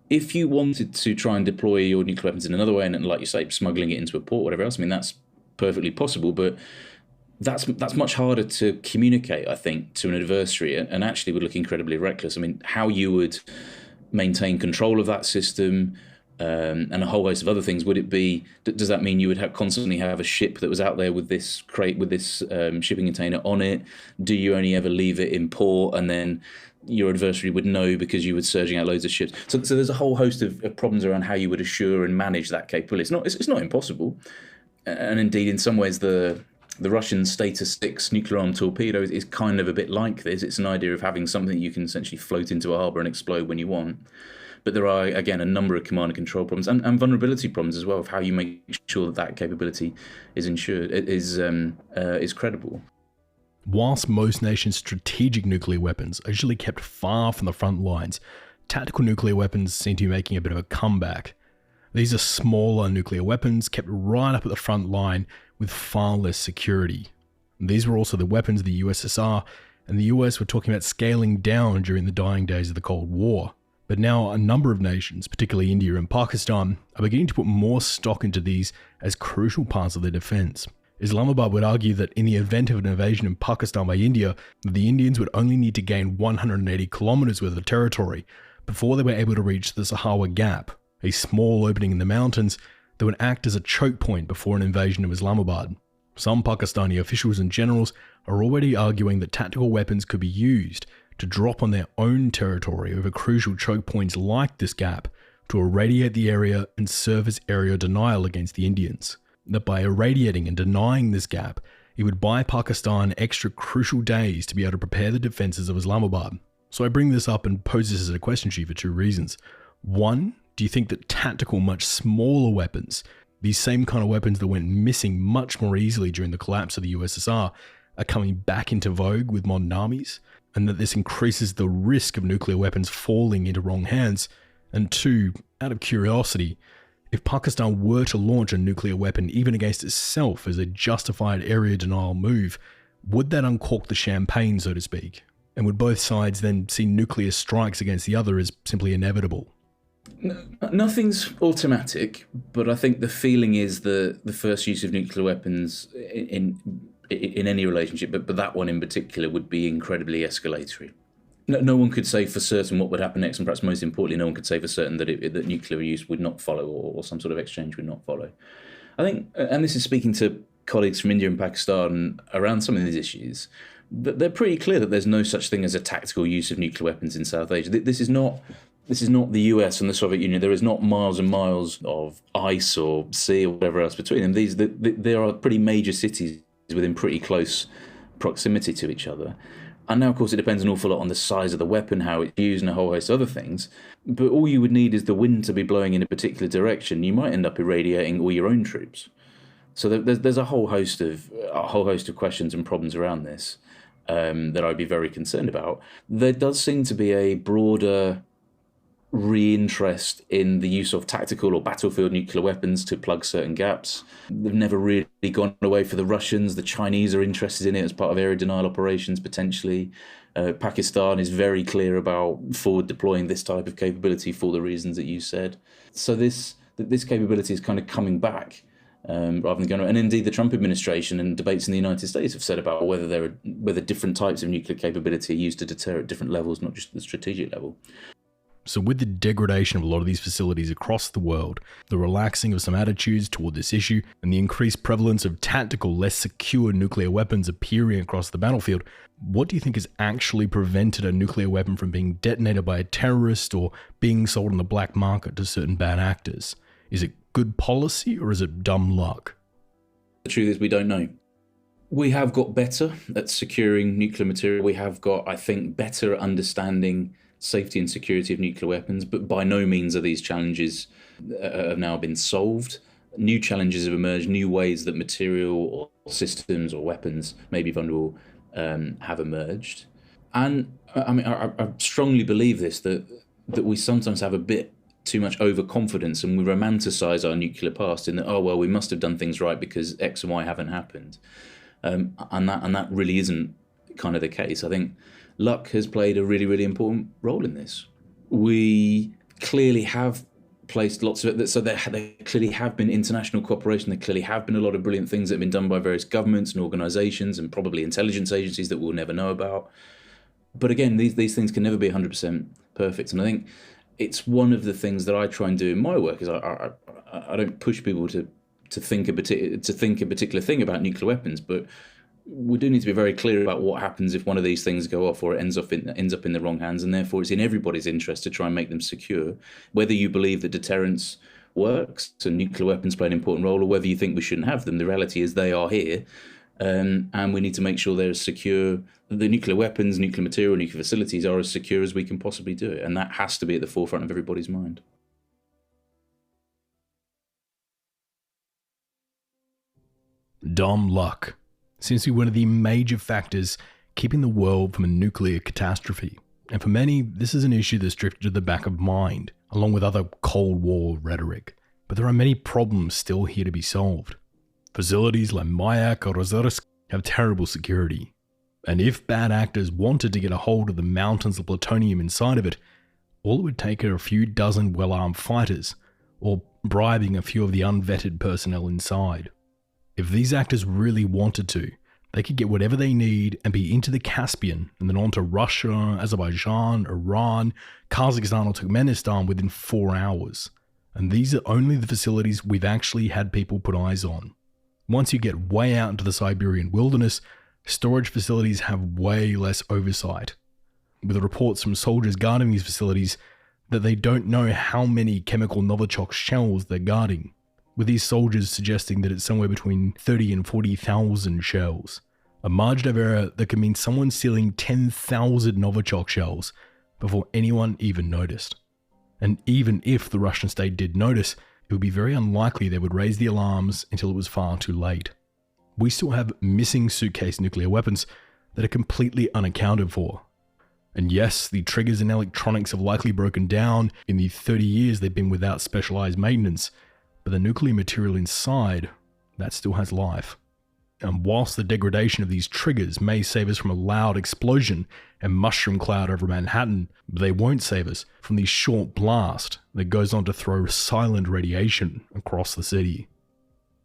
If you wanted to try and deploy your nuclear weapons in another way, and like you say, smuggling it into a port, whatever else, I mean, that's perfectly possible, but that's much harder to communicate, I think, to an adversary, and actually would look incredibly reckless. I mean, how you would maintain control of that system, and a whole host of other things. Would it be? Does that mean you would constantly have a ship that was out there with this crate with this shipping container on it? Do you only ever leave it in port, and then your adversary would know because you were surging out loads of ships? So there's a whole host of problems around how you would assure and manage that capability. It's not impossible, and indeed, in some ways, the Russian Status 6 nuclear armed torpedo is kind of a bit like this. It's an idea of having something that you can essentially float into a harbour and explode when you want. But there are, again, a number of command and control problems and vulnerability problems as well of how you make sure that capability is ensured, is credible. Whilst most nations' strategic nuclear weapons are usually kept far from the front lines, tactical nuclear weapons seem to be making a bit of a comeback. These are smaller nuclear weapons kept right up at the front line with far less security. These were also the weapons of the USSR, and the US were talking about scaling down during the dying days of the Cold War. But now a number of nations, particularly India and Pakistan, are beginning to put more stock into these as crucial parts of their defense. Islamabad would argue that in the event of an invasion in Pakistan by India, the Indians would only need to gain 180 kilometers worth of territory before they were able to reach the Sahawa Gap, a small opening in the mountains that would act as a choke point before an invasion of Islamabad. Some Pakistani officials and generals are already arguing that tactical weapons could be used to drop on their own territory over crucial choke points like this gap to irradiate the area and serve as area denial against the Indians. That by irradiating and denying this gap, it would buy Pakistan extra crucial days to be able to prepare the defences of Islamabad. So I bring this up and pose this as a question to you for two reasons. One, do you think that tactical, much smaller weapons, these same kind of weapons that went missing much more easily during the collapse of the USSR, are coming back into vogue with modern armies, and that this increases the risk of nuclear weapons falling into wrong hands? And two, out of curiosity, if Pakistan were to launch a nuclear weapon even against itself as a justified area denial move, would that uncork the champagne, so to speak? And would both sides then see nuclear strikes against the other as simply inevitable? Nothing's automatic, but I think the feeling is the first use of nuclear weapons in any relationship, but that one in particular, would be incredibly escalatory. No one could say for certain what would happen next, and perhaps most importantly, no one could say for certain that nuclear use would not follow, or some sort of exchange would not follow. I think, and this is speaking to colleagues from India and Pakistan around some of these issues, that they're pretty clear that there's no such thing as a tactical use of nuclear weapons in South Asia. This is not the US and the Soviet Union. There is not miles and miles of ice or sea or whatever else between them. There are pretty major cities within pretty close proximity to each other. And now, of course, it depends an awful lot on the size of the weapon, how it's used, and a whole host of other things. But all you would need is the wind to be blowing in a particular direction. You might end up irradiating all your own troops. So there's a whole host of questions and problems around this that I'd be very concerned about. There does seem to be a broader reinterest in the use of tactical or battlefield nuclear weapons to plug certain gaps. They've never really gone away for the Russians. The Chinese are interested in it as part of area denial operations, potentially. Pakistan is very clear about forward deploying this type of capability for the reasons that you said. So this capability is kind of coming back rather than going. And indeed, the Trump administration and debates in the United States have said about whether different types of nuclear capability are used to deter at different levels, not just at the strategic level. So with the degradation of a lot of these facilities across the world, the relaxing of some attitudes toward this issue, and the increased prevalence of tactical, less secure nuclear weapons appearing across the battlefield, what do you think has actually prevented a nuclear weapon from being detonated by a terrorist or being sold on the black market to certain bad actors? Is it good policy or is it dumb luck? The truth is we don't know. We have got better at securing nuclear material. We have got, I think, better at understanding safety and security of nuclear weapons, but by no means are these challenges have now been solved. New challenges have emerged, new ways that material or systems or weapons may be vulnerable have emerged. And I mean, I strongly believe this, that we sometimes have a bit too much overconfidence and we romanticize our nuclear past in that, oh, well, we must have done things right because X and Y haven't happened. And that really isn't kind of the case. I think luck has played a really, really important role in this. We clearly have placed lots of it. So there clearly have been international cooperation. There clearly have been a lot of brilliant things that have been done by various governments and organizations and probably intelligence agencies that we'll never know about. But again, these things can never be 100% perfect. And I think it's one of the things that I try and do in my work is I don't push people to think a particular thing about nuclear weapons, but we do need to be very clear about what happens if one of these things go off or it ends up in the wrong hands, and therefore it's in everybody's interest to try and make them secure. Whether you believe that deterrence works and nuclear weapons play an important role, or whether you think we shouldn't have them, the reality is they are here, and we need to make sure they're as secure. The nuclear weapons, nuclear material, nuclear facilities are as secure as we can possibly do it, and that has to be at the forefront of everybody's mind. Dumb luck seems to be one of the major factors keeping the world from a nuclear catastrophe. And for many, this is an issue that's drifted to the back of mind, along with other Cold War rhetoric. But there are many problems still here to be solved. Facilities like Mayak or Rozersk have terrible security. And if bad actors wanted to get a hold of the mountains of plutonium inside of it, all it would take are a few dozen well-armed fighters, or bribing a few of the unvetted personnel inside. If these actors really wanted to, they could get whatever they need and be into the Caspian and then on to Russia, Azerbaijan, Iran, Kazakhstan or Turkmenistan within 4 hours. And these are only the facilities we've actually had people put eyes on. Once you get way out into the Siberian wilderness, storage facilities have way less oversight, with reports from soldiers guarding these facilities that they don't know how many chemical Novichok shells they're guarding, with these soldiers suggesting that it's somewhere between 30 and 40,000 shells. A margin of error that could mean someone stealing 10,000 Novichok shells before anyone even noticed. And even if the Russian state did notice, it would be very unlikely they would raise the alarms until it was far too late. We still have missing Suitcase nuclear weapons that are completely unaccounted for. And yes, the triggers and electronics have likely broken down in the 30 years they've been without specialized maintenance, but the nuclear material inside, that still has life. And whilst the degradation of these triggers may save us from a loud explosion and mushroom cloud over Manhattan, they won't save us from the short blast that goes on to throw silent radiation across the city.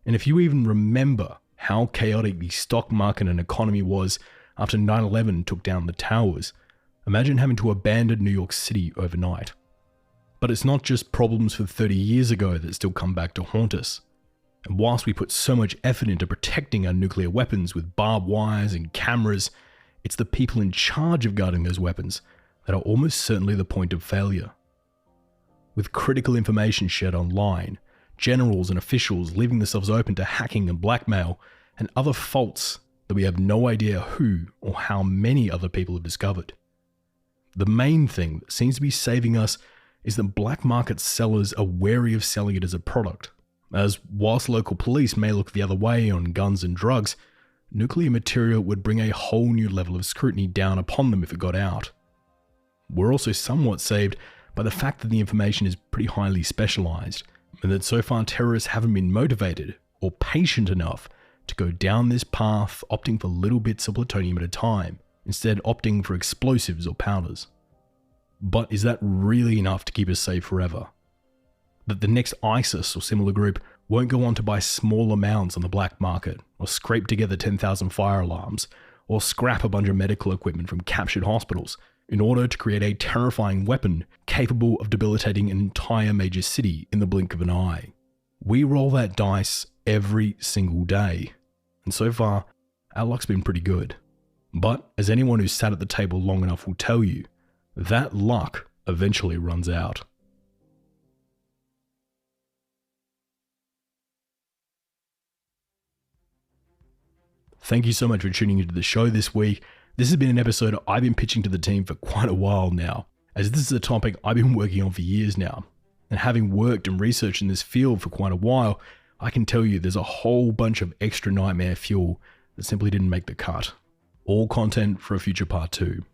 And if you even remember how chaotic the stock market and economy was after 9/11 took down the towers, imagine having to abandon New York City overnight. But it's not just problems from 30 years ago that still come back to haunt us. And whilst we put so much effort into protecting our nuclear weapons with barbed wires and cameras, it's the people in charge of guarding those weapons that are almost certainly the point of failure. With critical information shared online, generals and officials leaving themselves open to hacking and blackmail, and other faults that we have no idea who or how many other people have discovered. The main thing that seems to be saving us is that black market sellers are wary of selling it as a product. As whilst local police may look the other way on guns and drugs, nuclear material would bring a whole new level of scrutiny down upon them if it got out. We're also somewhat saved by the fact that the information is pretty highly specialized, and that so far terrorists haven't been motivated or patient enough to go down this path, opting for little bits of plutonium at a time, instead opting for explosives or powders. But is that really enough to keep us safe forever? That the next ISIS or similar group won't go on to buy small amounts on the black market, or scrape together 10,000 fire alarms, or scrap a bunch of medical equipment from captured hospitals in order to create a terrifying weapon capable of debilitating an entire major city in the blink of an eye. We roll that dice every single day, and so far, our luck's been pretty good. But as anyone who's sat at the table long enough will tell you, that luck eventually runs out. Thank you so much for tuning into the show this week. This has been an episode I've been pitching to the team for quite a while now, as this is a topic I've been working on for years now. And having worked and researched in this field for quite a while, I can tell you there's a whole bunch of extra nightmare fuel that simply didn't make the cut. All content for a future part 2.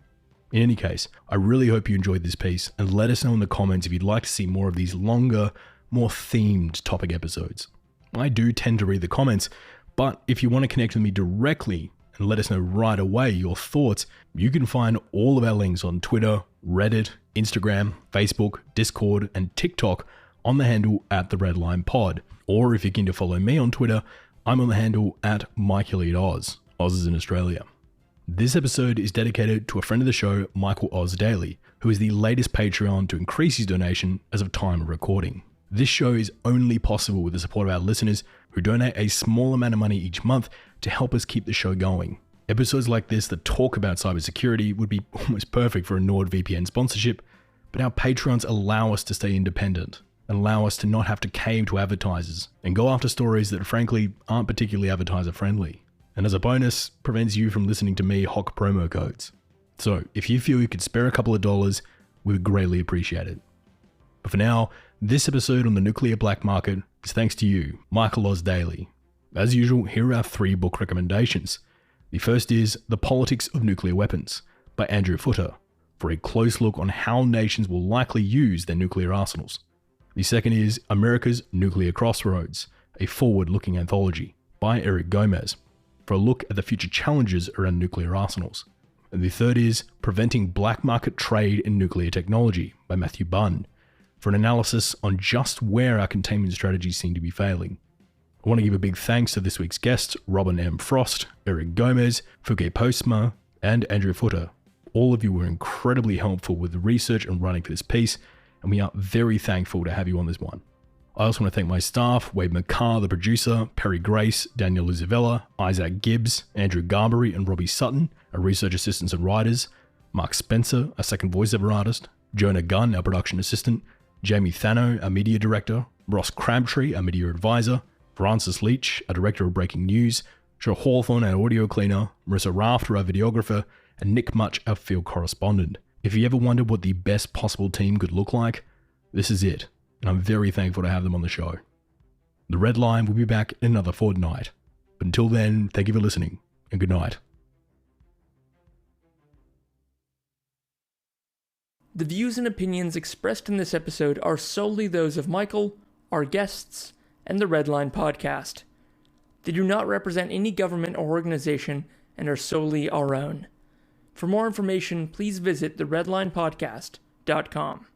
In any case, I really hope you enjoyed this piece, and let us know in the comments if you'd like to see more of these longer, more themed topic episodes. I do tend to read the comments, but if you want to connect with me directly and let us know right away your thoughts, you can find all of our links on Twitter, Reddit, Instagram, Facebook, Discord, and TikTok on the handle @TheRedLinePod. Or if you're keen to follow me on Twitter, I'm on the handle @MikeEliteOz. Oz is in Australia. This episode is dedicated to a friend of the show, Michael Oz Daly, who is the latest Patreon to increase his donation as of time of recording. This show is only possible with the support of our listeners who donate a small amount of money each month to help us keep the show going. Episodes like this that talk about cybersecurity would be almost perfect for a NordVPN sponsorship, but our Patreons allow us to stay independent, and allow us to not have to cave to advertisers and go after stories that frankly aren't particularly advertiser friendly. And as a bonus, prevents you from listening to me hawk promo codes. So if you feel you could spare a couple of dollars, we would greatly appreciate it. But for now, this episode on the nuclear black market is thanks to you, Michael Oz Daly. As usual, here are our 3 book recommendations. The first is The Politics of Nuclear Weapons by Andrew Futter, for a close look on how nations will likely use their nuclear arsenals. The second is America's Nuclear Crossroads, a forward-looking anthology by Eric Gomez, for a look at the future challenges around nuclear arsenals. And the third is Preventing Black Market Trade in Nuclear Technology by Matthew Bunn, for an analysis on just where our containment strategies seem to be failing. I want to give a big thanks to this week's guests, Robin M. Frost, Eric Gomez, Foeke Postma, and Andrew Futter. All of you were incredibly helpful with the research and writing for this piece, and we are very thankful to have you on this one. I also want to thank my staff, Wade McCarr, the producer, Perry Grace, Daniel Luzavella, Isaac Gibbs, Andrew Garbery, and Robbie Sutton, our research assistants and writers, Mark Spencer, a second voiceover artist, Jonah Gunn, our production assistant, Jamie Thano, our media director, Ross Crabtree, our media advisor, Francis Leach, our director of breaking news, Joe Hawthorne, our audio cleaner, Marissa Rafter, our videographer, and Nick Much, our field correspondent. If you ever wondered what the best possible team could look like, this is it, and I'm very thankful to have them on the show. The Red Line will be back in another fortnight. But until then, thank you for listening, and good night. The views and opinions expressed in this episode are solely those of Michael, our guests, and the Red Line podcast. They do not represent any government or organization and are solely our own. For more information, please visit theredlinepodcast.com.